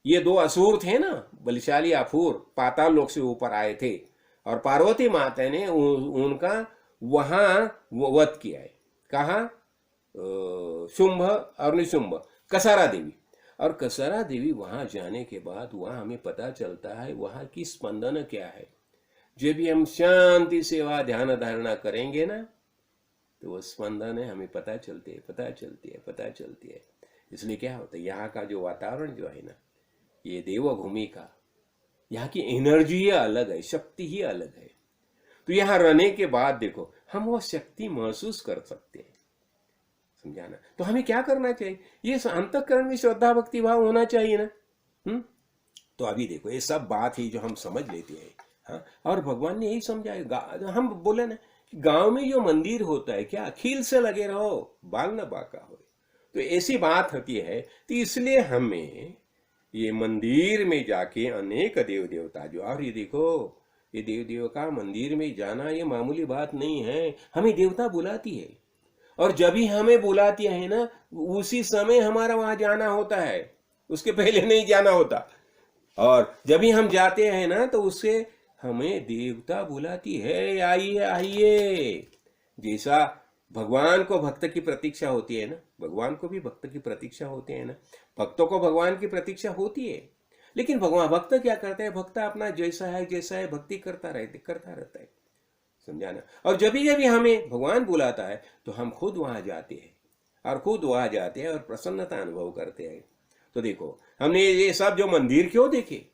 S2: ये 2 असुर थे ना, बलशाली अफूर, पाताल लोक से ऊपर आए थे, और पार्वती माता ने उनका वहां वध किया है। कहा, शुंभ और निशुंभ, कसारा देवी। और कसारा देवी वहां जाने के बाद वहां हमें पता चलता है वहां की स्पंदन क्या है। जब भी हम शांति से वहां ध्यान धारणा करेंगे ना, तो वो स्पंदन है हमें पता चलती है। इसलिए क्या होता है, यहाँ का जो वातावरण जो है ना, ये देवभूमि का, यहाँ की एनर्जी ही अलग है, शक्ति ही अलग है। तो यहाँ रहने के बाद देखो, हम वो शक्ति महसूस कर सकते हैं, समझाना। तो हमें क्या करना चाहिए, ये अंतःकरण में श्रद्धा भक्ति भाव होना चाहिए ना। तो अभी देखो, ये सब बात ही जो हम समझ लेते हैं, हाँ, और भगवान ने यही समझाया। हम बोले ना, गांव में जो मंदिर होता है, क्या खील से लगे रहो, बाल न बाका हो। तो ऐसी बात होती है। तो इसलिए हमें ये मंदिर में जाके अनेक देव देवता जो, और ये देखो, ये देव देव का मंदिर में जाना ये मामूली बात नहीं है। हमें देवता बुलाती है, और जब भी हमें बुलाती है ना, उसी समय हमारा वहां जाना होता है, उसके पहले नहीं जाना होता। और जब भी हम जाते हैं ना, तो उससे हमें देवता बुलाती है, आइए आइए। जैसा भगवान को भक्त की प्रतीक्षा होती है ना, भगवान को भी भक्त की प्रतीक्षा होती है ना, भक्तों को भगवान की प्रतीक्षा होती है। लेकिन भगवान भक्त क्या करते हैं, भक्त अपना जैसा है भक्ति करता रहता है, समझाना। और जब भी हमें भगवान बुलाता है, तो हम खुद वहां जाते हैं, और प्रसन्नता अनुभव करते हैं। तो देखो, हमने ये सब जो मंदिर क्यों देखे,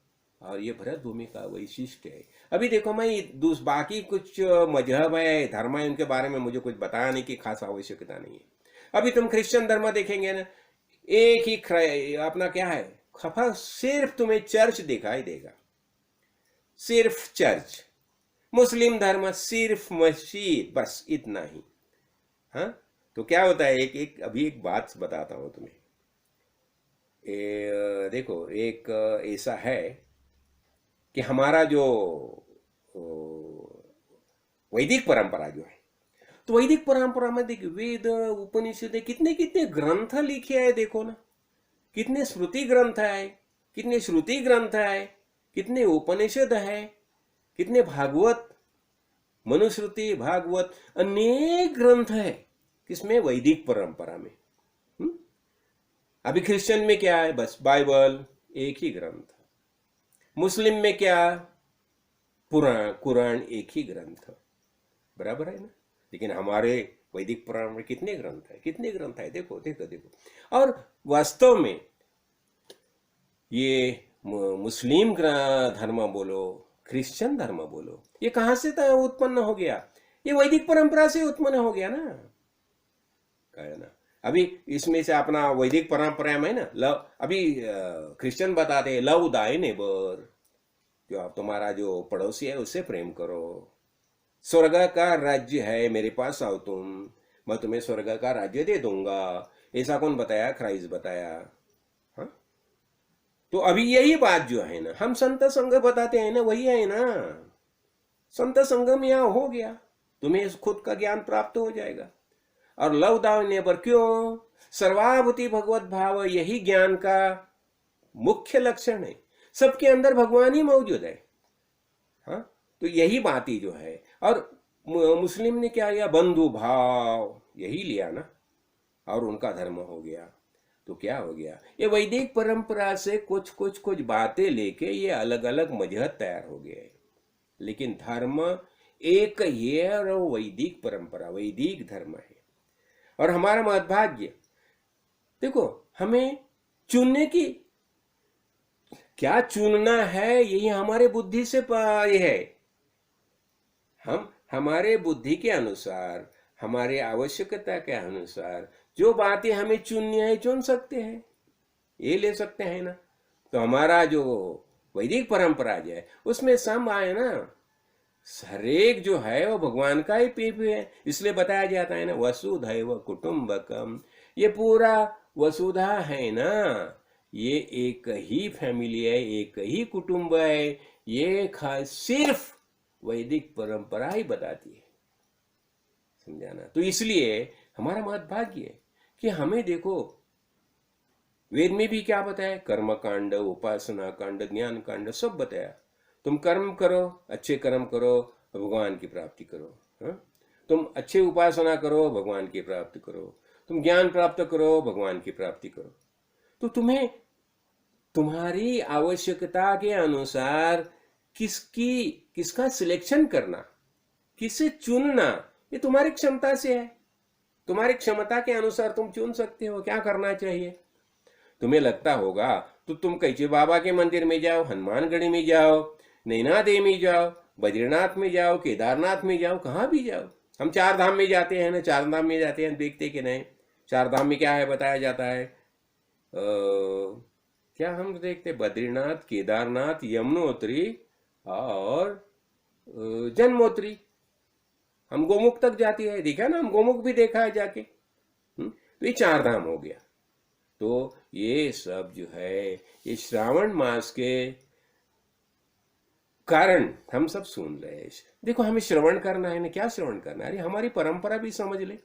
S2: और ये भरत भूमि का वैशिष्ट्य है। अभी देखो, मैं बाकी कुछ मजहब है, धर्म है, उनके बारे में मुझे कुछ बताने की खास आवश्यकता नहीं है। अभी तुम क्रिश्चियन धर्म देखेंगे ना, एक ही अपना क्या है, खफा सिर्फ तुम्हें चर्च दिखाई देगा, सिर्फ चर्च। मुस्लिम धर्म सिर्फ मस्जिद, बस इतना ही। हाँ, तो क्या होता है, अभी एक बात बताता हूं तुम्हें। देखो, एक ऐसा है कि हमारा जो वैदिक परंपरा जो है, तो वैदिक परंपरा में देखिए, वेद उपनिषद कितने कितने ग्रंथ लिखे हैं, देखो ना, कितने स्मृति ग्रंथ है, कितने श्रुति ग्रंथ है, कितने उपनिषद है, कितने भागवत, मनुश्रुति, भागवत, अनेक ग्रंथ है किसमें, वैदिक परंपरा में। अभी क्रिश्चियन में क्या है, बस बाइबल एक ही ग्रंथ। मुस्लिम में क्या, कुरान एक ही ग्रंथ, बराबर है ना। लेकिन हमारे वैदिक पुराण में कितने ग्रंथ है, कितने ग्रंथ है, देखो देखो देखो। और वास्तव में ये मुस्लिम धर्म बोलो, क्रिश्चियन धर्म बोलो, ये कहां से उत्पन्न हो गया, ये वैदिक परंपरा से उत्पन्न हो गया ना, कहे ना। अभी इसमें से अपना वैदिक परंपरा में ना, लव, अभी क्रिश्चियन बताते हैं लव दाई नेबर, जो आप तुम्हारा जो पड़ोसी है उससे प्रेम करो, स्वर्ग का राज्य है, मेरे पास आओ तुम, मैं तुम्हें स्वर्ग का राज्य दे दूंगा। ऐसा कौन बताया, क्राइस्ट बताया। हाँ, तो अभी यही बात जो है ना, हम संत संघ बताते हैं ना, वही है ना, संत संगम यहाँ हो गया, तुम्हें खुद का ज्ञान प्राप्त हो जाएगा। और लव दाव नेबर, क्यों, सर्वाभूति भगवत भाव, यही ज्ञान का मुख्य लक्षण है, सबके अंदर भगवान ही मौजूद है। हाँ, तो यही बात ही जो है। और मुस्लिम ने क्या लिया, बंधु भाव, यही लिया ना, और उनका धर्म हो गया। तो क्या हो गया, ये वैदिक परंपरा से कुछ कुछ कुछ बातें लेके ये अलग अलग मजहब तैयार हो गए, लेकिन धर्म एक ही है, और वैदिक परंपरा, वैदिक धर्म है। और हमारा महत्भाग्य देखो, हमें चुनने की, क्या चुनना है, यही हमारे बुद्धि से ये है। हम हमारे बुद्धि के अनुसार, हमारे आवश्यकता के अनुसार जो बातें हमें चुननी है, चुन सकते हैं, ये ले सकते हैं ना। तो हमारा जो वैदिक परंपरा जो है, उसमें सम आए ना, हरेक जो है वो भगवान का ही पेप है। इसलिए बताया जाता है ना, वसुधैव कुटुंबकम, ये पूरा वसुधा है ना, ये एक ही फैमिली है, एक ही कुटुंब है, ये सिर्फ वैदिक परंपरा ही बताती है, समझाना। तो इसलिए हमारा महत्भाग्य है कि हमें देखो, वेद में भी क्या बताया, कर्म कांड, उपासना कांड, ज्ञान कांड, सब बताया। तुम कर्म करो, अच्छे कर्म करो, भगवान की प्राप्ति करो। हाँ? तुम अच्छे उपासना करो, भगवान की प्राप्ति करो। तुम ज्ञान प्राप्त करो, भगवान की प्राप्ति करो। तो तुम्हें तुम्हारी आवश्यकता के अनुसार किसका सिलेक्शन करना, किसे चुनना, ये तुम्हारी क्षमता से है। तुम्हारी क्षमता के अनुसार तुम चुन सकते हो क्या करना चाहिए। तुम्हें लगता होगा तो तुम कैचे बाबा के मंदिर में जाओ, हनुमानगढ़ी में जाओ, नैना देवी में जाओ, बद्रीनाथ में जाओ, केदारनाथ में जाओ, कहाँ भी जाओ। हम चार धाम में जाते हैं ना, चार धाम में जाते हैं, देखते कि नहीं, चार धाम में क्या है बताया जाता है। क्या हम देखते, बद्रीनाथ, केदारनाथ, यमुनोत्री और जन्मोत्री। हम गोमुख तक जाती है, देखा ना, हम गोमुख भी देखा है जाके। तो ये चार धाम हो गया। तो ये सब जो है, ये श्रावण मास के कारण हम सब सुन रहे हैं। देखो, हमें श्रवण करना है ना, क्या श्रवण करना है, अरे हमारी परंपरा भी समझ ले,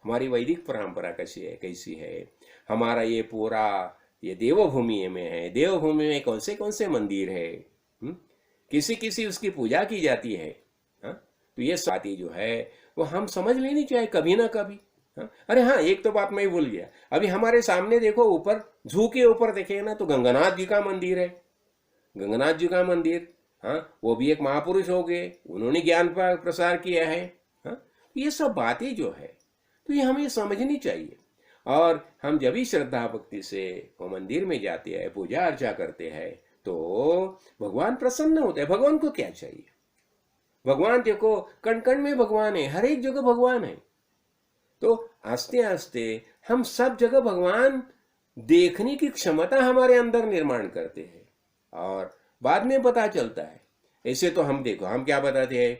S2: हमारी वैदिक परंपरा कैसी है। हमारा ये पूरा ये देवभूमि में है, देवभूमि में कौन से मंदिर है, किसी किसी उसकी पूजा की जाती है। हाँ, तो ये बातें जो है वो हम समझ लेनी चाहिए कभी ना कभी। हाँ? अरे हाँ, एक तो बात मैं भूल गया, अभी हमारे सामने देखो, ऊपर जू के ऊपर देखे ना, तो गंगानाथ जी का मंदिर है, गंगानाथ जी का मंदिर। हाँ, वो भी एक महापुरुष हो गए, उन्होंने ज्ञान प्रसार किया है। हाँ, ये सब बातें जो है, तो ये हमें समझनी चाहिए। और हम जब भी श्रद्धा भक्ति से वो मंदिर में जाते हैं, पूजा अर्चा करते हैं, तो भगवान प्रसन्न होते हैं। भगवान को क्या चाहिए? भगवान देखो, कण कण में भगवान है, हर एक जगह भगवान है। तो आस्ते आस्ते हम सब जगह भगवान देखने की क्षमता हमारे अंदर निर्माण करते हैं, और बाद में पता चलता है। ऐसे तो हम देखो, हम क्या बताते हैं,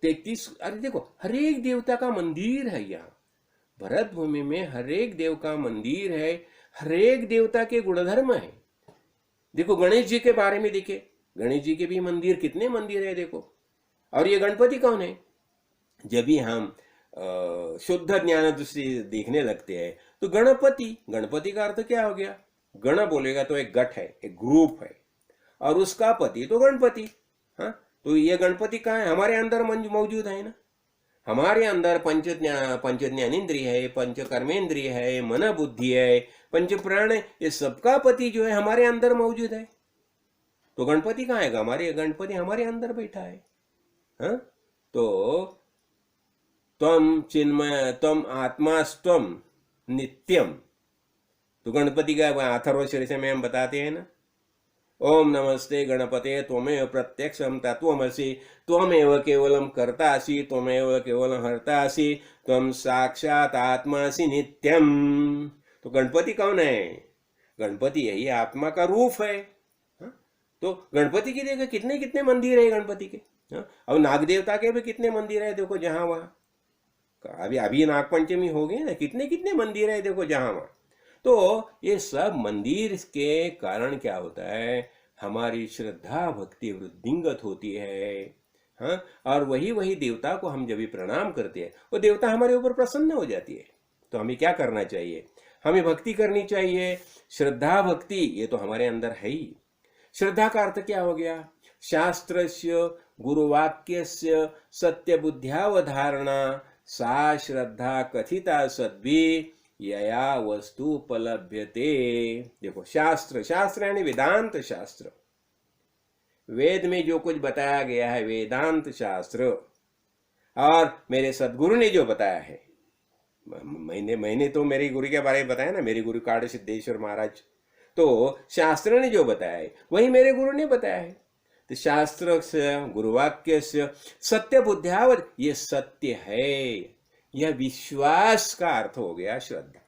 S2: 33, अरे देखो हर एक देवता का मंदिर है यहाँ भरत भूमि में, हर एक देव का मंदिर है, हर एक देवता के गुणधर्म है। देखो गणेश जी के बारे में देखे, गणेश जी के भी मंदिर, कितने मंदिर है देखो। और ये गणपति कौन है? जब भी हम शुद्ध ज्ञान दृष्टि देखने लगते हैं तो गणपति का अर्थ क्या हो गया? गण बोलेगा तो एक गठ है, एक ग्रुप है, और उसका पति तो गणपति। हाँ, तो ये गणपति कहाँ है? हमारे अंदर मौजूद है ना। हमारे अंदर पंच ज्ञानेन्द्रिय है, पंच कर्मेंद्रिय है, मन बुद्धि है, पंच प्राण है, ये सबका पति जो है हमारे अंदर मौजूद है। तो गणपति कहाँ है? गणपति हमारे अंदर बैठा है। हाँ, तो त्वम चिन्मय त्वम आत्मास्त्वम नित्यम, तो गणपति का अथर्वशीर्ष में हम बताते हैं ना, ओम नमस्ते गणपते त्वमेव प्रत्यक्षम तत्त्वमसि त्वमेव केवलम कर्तासि त्वमेव केवलम हर्तासि त्वम साक्षात आत्मासि नित्यम। तो गणपति कौन है? गणपति यही आत्मा का रूप है। हाँ? तो गणपति की देखो कितने कितने मंदिर है गणपति के। हाँ? और नाग देवता के भी कितने मंदिर है देखो, जहां वहां। अभी नागपंचमी हो गई ना, कितने कितने मंदिर है देखो जहां वहां। तो ये सब मंदिर के कारण क्या होता है? हमारी श्रद्धा भक्ति वृद्धिंगत होती है। हाँ, और वही देवता को हम जब भी प्रणाम करते हैं, वो देवता हमारे ऊपर प्रसन्न हो जाती है। तो हमें क्या करना चाहिए? हमें भक्ति करनी चाहिए। श्रद्धा भक्ति ये तो हमारे अंदर है ही। श्रद्धा का अर्थ क्या हो गया? शास्त्रस्य गुरुवाक्यस्य सत्य बुद्ध्यावधारणा सा श्रद्धा कथिता सद्भी यया वस्तु उपलभ्यते। देखो शास्त्र यानी वेदांत शास्त्र, वेद में जो कुछ बताया गया है वेदांत शास्त्र, और मेरे सदगुरु ने जो बताया है, मैंने तो मेरे गुरु के बारे में बताया ना, मेरे गुरु काड़ सिद्धेश्वर महाराज, तो शास्त्र ने जो बताया है वही मेरे गुरु ने बताया है। तो शास्त्र से गुरुवाक्य से सत्य बुद्ध्यावत, ये सत्य है, यह विश्वास का अर्थ हो गया श्रद्धा।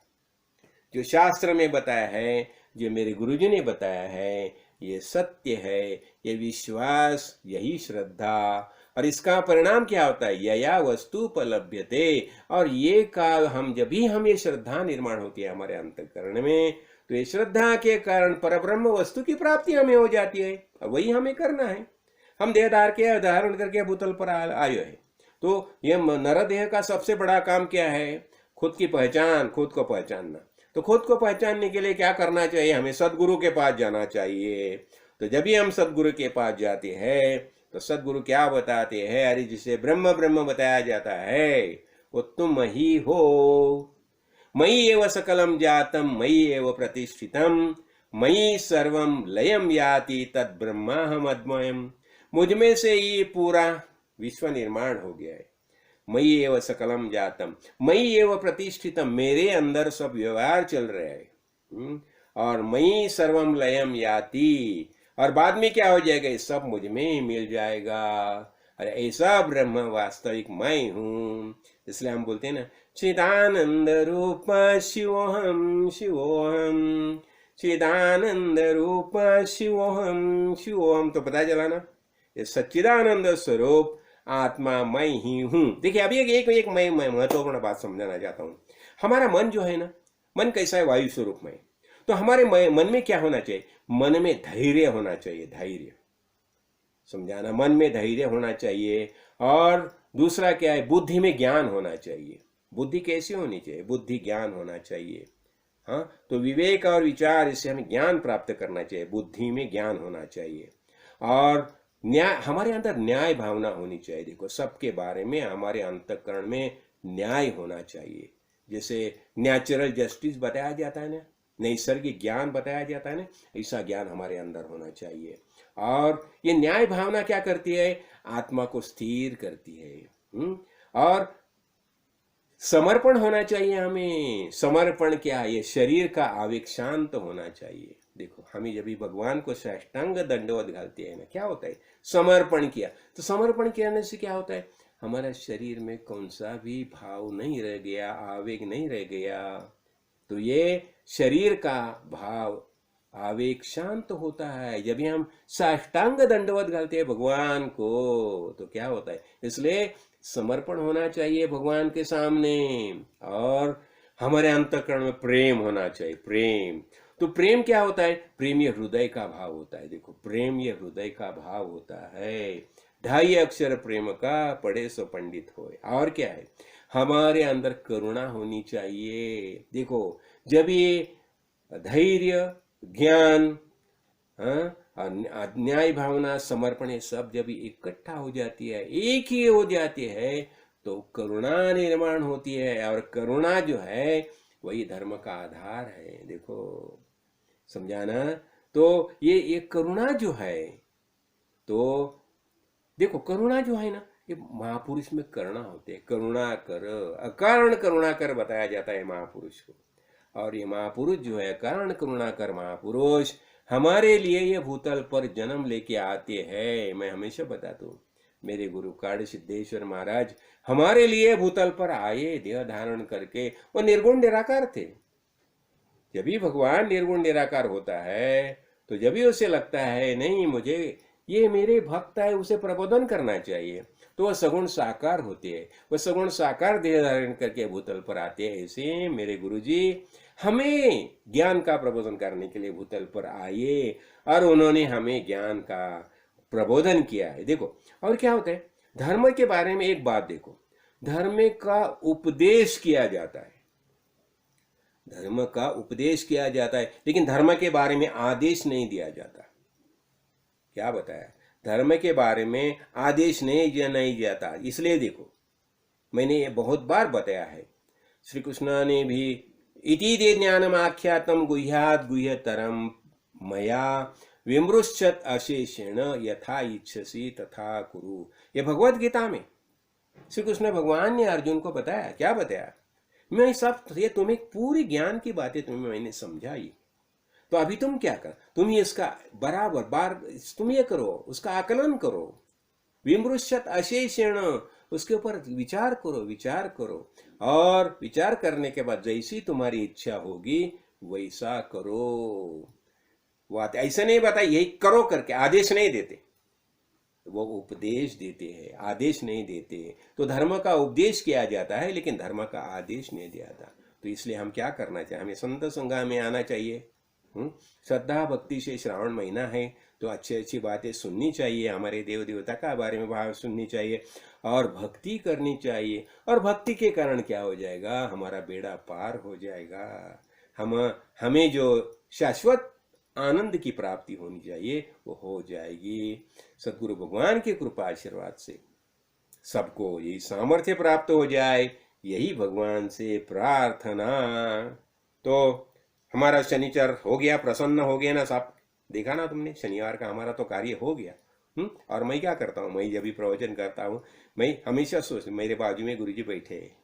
S2: जो शास्त्र में बताया है, जो मेरे गुरुजी ने बताया है, ये सत्य है, ये विश्वास, यही श्रद्धा। और इसका परिणाम क्या होता है? यया वस्तु उपलभ्यते। और ये का हम जब भी हम ये श्रद्धा निर्माण होती है हमारे अंतःकरण में, तो ये श्रद्धा के कारण परब्रह्म वस्तु की प्राप्ति हमें हो जाती है, और वही हमें करना है। हम देहधार के धारण करके भूतल पर आए हैं, तो ये नर देह का सबसे बड़ा काम क्या है? खुद की पहचान, खुद को पहचानना। तो खुद को पहचानने के लिए क्या करना चाहिए? हमें सदगुरु के पास जाना चाहिए। तो जब भी हम सदगुरु के पास जाते हैं तो सदगुरु क्या बताते हैं? अरे जिसे ब्रह्म ब्रह्म बताया जाता है वो तुम ही हो। मयि एव सकलम जातम मयि एव प्रतिष्ठितम मयि सर्वम लयम याति तद ब्रह्माहम अद्वयम। मुझ में से ये पूरा विश्व निर्माण हो गया है। मयि एव सकलम जातम मयि एव प्रतिष्ठितम, मेरे अंदर सब व्यवहार चल रहे हैं। और मयि सर्वम लयम याति, और बाद में क्या हो जाएगा? सब मुझ में ही मिल जाएगा। अरे ऐसा ब्रह्म वास्तविक मैं हूं। इसलिए हम बोलते हैं ना, चिदानंद रूप शिवोहम शिवोहम, चिदानंद रूप शिवोहम शिवोहम। तो पता चला ना, ये सच्चिदानंद स्वरूप आत्मा मैं ही हूं। देखिए अभी एक मैं महत्वपूर्ण बात समझाना चाहता हूं। हमारा मन जो है ना, मन कैसा है? वायु स्वरूप में। तो हमारे मन में क्या होना चाहिए? मन में धैर्य होना चाहिए। धैर्य समझाना, मन में धैर्य होना चाहिए। और दूसरा क्या है? बुद्धि में ज्ञान होना चाहिए। बुद्धि कैसी होनी चाहिए? बुद्धि ज्ञान होना चाहिए। हाँ, तो विवेक और विचार, इससे हमें ज्ञान प्राप्त करना चाहिए। बुद्धि में ज्ञान होना चाहिए। और न्याय, हमारे अंदर न्याय भावना होनी चाहिए। देखो सबके बारे में हमारे अंतःकरण में न्याय होना चाहिए। जैसे नेचुरल जस्टिस बताया जाता है ना, नैसर्गिक ज्ञान बताया जाता है ना, ऐसा ज्ञान हमारे अंदर होना चाहिए। और ये न्याय भावना क्या करती है? आत्मा को स्थिर करती है। और समर्पण होना चाहिए हमें। समर्पण क्या है? ये शरीर का आवेग शांत होना चाहिए। देखो हमें जब भी भगवान को साष्टांग दंडवत घालते हैं ना, क्या होता है? समर्पण किया। तो समर्पण करने से क्या होता है? हमारा शरीर में कौन सा भी भाव नहीं रह गया, आवेग नहीं रह गया। तो ये शरीर का भाव आवेग शांत होता है। जब भी हम साष्टांग दंडवत घालते हैं भगवान को, तो क्या होता है? इसलिए समर्पण होना चाहिए भगवान के सामने, और हमारे अंतःकरण में प्रेम होना चाहिए। प्रेम, तो प्रेम क्या होता है? प्रेम ये हृदय का भाव होता है। देखो प्रेम ये हृदय का भाव होता है। 2.5 अक्षर प्रेम का पढ़े सो पंडित होए। और क्या है? हमारे अंदर करुणा होनी चाहिए। देखो जब ये धैर्य, ज्ञान, हाँ, न्याय भावना, समर्पण, ये सब जब इकट्ठा हो जाती है, एक ही हो जाती है, तो करुणा निर्माण होती है। और करुणा जो है वही धर्म का आधार है। देखो समझाना। तो ये करुणा जो है, तो देखो करुणा जो है ना, ये महापुरुष में करुणा होते हैं। करुणा कर, अकारण करुणा कर बताया जाता है महापुरुष को। और ये महापुरुष जो है, कारण करुणा कर महापुरुष, हमारे लिए ये भूतल पर जन्म लेके आते हैं। मैं हमेशा बताता हूँ, मेरे गुरु काड़ सिद्धेश्वर महाराज हमारे लिए भूतल पर आए देह धारण करके। वो निर्गुण निराकार थे। जब भी भगवान निर्गुण निराकार होता है, तो जब भी उसे लगता है नहीं मुझे ये मेरे भक्त है, उसे प्रबोधन करना चाहिए, तो वह सगुण साकार होते हैं। वह सगुण साकार देह धारण करके भूतल पर आते हैं। ऐसे मेरे गुरुजी हमें ज्ञान का प्रबोधन करने के लिए भूतल पर आए, और उन्होंने हमें ज्ञान का प्रबोधन किया है। देखो और क्या होता है? धर्म के बारे में एक बात देखो, धर्म का उपदेश किया जाता है। धर्म का उपदेश किया जाता है, लेकिन धर्म के बारे में आदेश नहीं दिया जाता। क्या बताया? धर्म के बारे में आदेश नहीं जाता। इसलिए देखो मैंने ये बहुत बार बताया है, श्री कृष्ण ने भी इति दे ज्ञानम आख्यातम गुह्यात गुह्यतरम मया विमृश्चत अशेषेण यथा इच्छसि तथा कुरु। ये भगवत गीता में श्री कृष्ण भगवान ने अर्जुन को बताया। क्या बताया? मैं सब ये तुम्हें पूरी ज्ञान की बातें तुम्हें मैंने समझाई, तो अभी तुम क्या कर, तुम ये इसका बराबर बार तुम ये करो, उसका आकलन करो। विमृश्यत अशेषेण, उसके ऊपर विचार करो, विचार करो, और विचार करने के बाद जैसी तुम्हारी इच्छा होगी वैसा करो। बात ऐसा नहीं बताई यही करो करके, आदेश नहीं देते, वो उपदेश देते हैं, आदेश नहीं देते। तो धर्म का उपदेश किया जाता है, लेकिन धर्म का आदेश नहीं दिया जाता। तो इसलिए हम क्या करना चाहिए? हमें संत संगा में आना चाहिए। श्रद्धा भक्ति से श्रावण महीना है, तो अच्छी अच्छी बातें सुननी चाहिए, हमारे देव देवता का बारे में बात सुननी चाहिए, और भक्ति करनी चाहिए। और भक्ति के कारण क्या हो जाएगा? हमारा बेड़ा पार हो जाएगा। हमें जो शाश्वत आनंद की प्राप्ति होनी चाहिए वो हो जाएगी। सदगुरु भगवान की कृपा आशीर्वाद से सबको यही सामर्थ्य प्राप्त हो जाए, यही भगवान से प्रार्थना। तो हमारा शनिचर हो गया, प्रसन्न हो गया ना सब? देखा ना तुमने, शनिवार का हमारा तो कार्य हो गया। और मैं क्या करता हूँ, मैं जब भी प्रवचन करता हूँ, मैं हमेशा मेरे बाजू में गुरुजी बैठे हैं,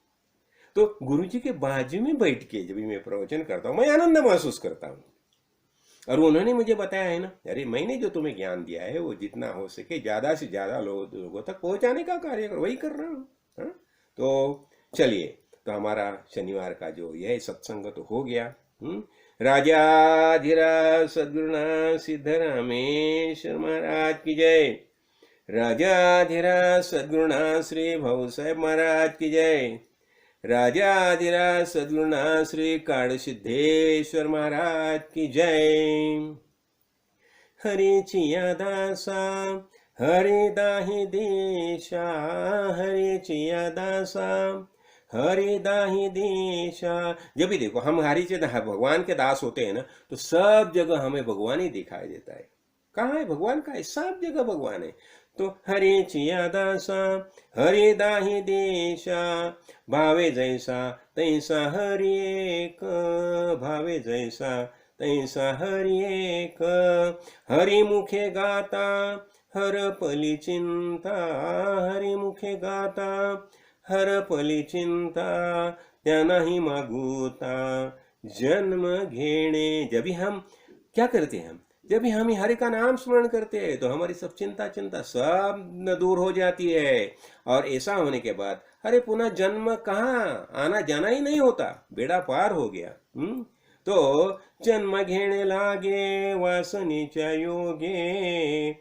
S2: तो गुरुजी के बाजू में बैठ के जब भी मैं प्रवचन करता हूँ, मैं आनंद महसूस करता हूँ। और उन्होंने मुझे बताया है ना, अरे मैंने जो तुम्हें ज्ञान दिया है वो जितना हो सके ज्यादा से ज्यादा लोगों तक पहुंचाने का कार्य कर, वही कर रहा हूँ। तो चलिए, तो हमारा शनिवार का जो यह सत्संग तो हो गया। राजाधिराज सद्गुरुनाथ सिद्धरामेश्वर महाराज की जय। राजाधिराज सद्गुरुनाथ श्री भव साहेब महाराज की जय। राजाधिराज सद्गुरुनाथ श्री काड़ सिद्धेश्वर महाराज की जय। हरि चिया दासा हरि दाहि देशा, हरि चिया दासा हरि दाहि देशा। जब भी देखो हम हरि से भगवान के दास होते हैं ना, तो सब जगह हमें भगवान ही दिखाई देता है। कहाँ है भगवान? का है, सब जगह भगवान है। तो हरि चिया दासा हरि दाहि देशा, भावे जैसा तैसा हरि एक, भावे जैसा तैसा हरि एक। हरि मुखे गाता हर पली चिंता, हरि मुखे गाता हरपली चिंता त्या नाही मागूता जन्म घेणे। जब भी हम क्या करते हैं, जब भी हम हरि का नाम स्मरण करते हैं तो हमारी सब चिंता सब दूर हो जाती है। और ऐसा होने के बाद अरे पुनः जन्म कहाँ, आना जाना ही नहीं होता, बेड़ा पार हो गया। तो जन्म घेणे लागे वासनेच्या योगे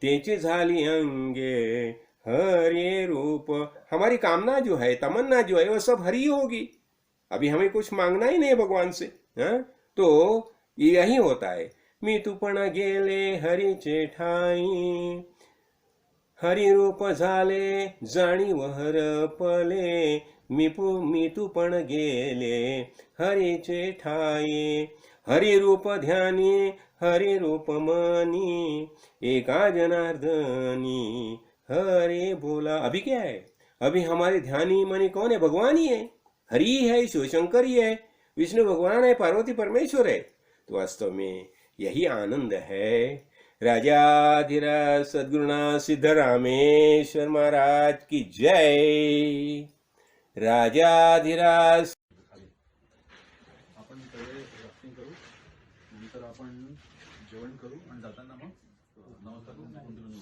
S2: तेची झाली अंगे हरे रूप। हमारी कामना जो है, तमन्ना जो है, वो सब हरी होगी। अभी हमें कुछ मांगना ही नहीं भगवान से। तो यही होता है। मी तूपण गेले हरीचे ठाई हरी रूप झाले जाणीव हरपले। मी तूपण गेले हरीचे ठाई हरि रूप ध्यानी हरि रूप मनी एका जनार्दनी हरे बोला। अभी क्या है, अभी हमारे ध्यानी मनी कौन है, भगवान ही है, हरि है, शिवशंकर ही है, विष्णु भगवान है, पार्वती परमेश्वर है। तो वास्तव में यही आनंद है। राजाधिराज सद्गुरुनाथ सिद्धरामेश्वर महाराज की जय। राजाधिराज।
S3: आपण पहिले रफ्टिंग करू, नंतर आपण जेवण करू आणि जाताना मग नमस्कार करून निघून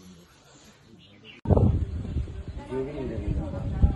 S3: जाऊ.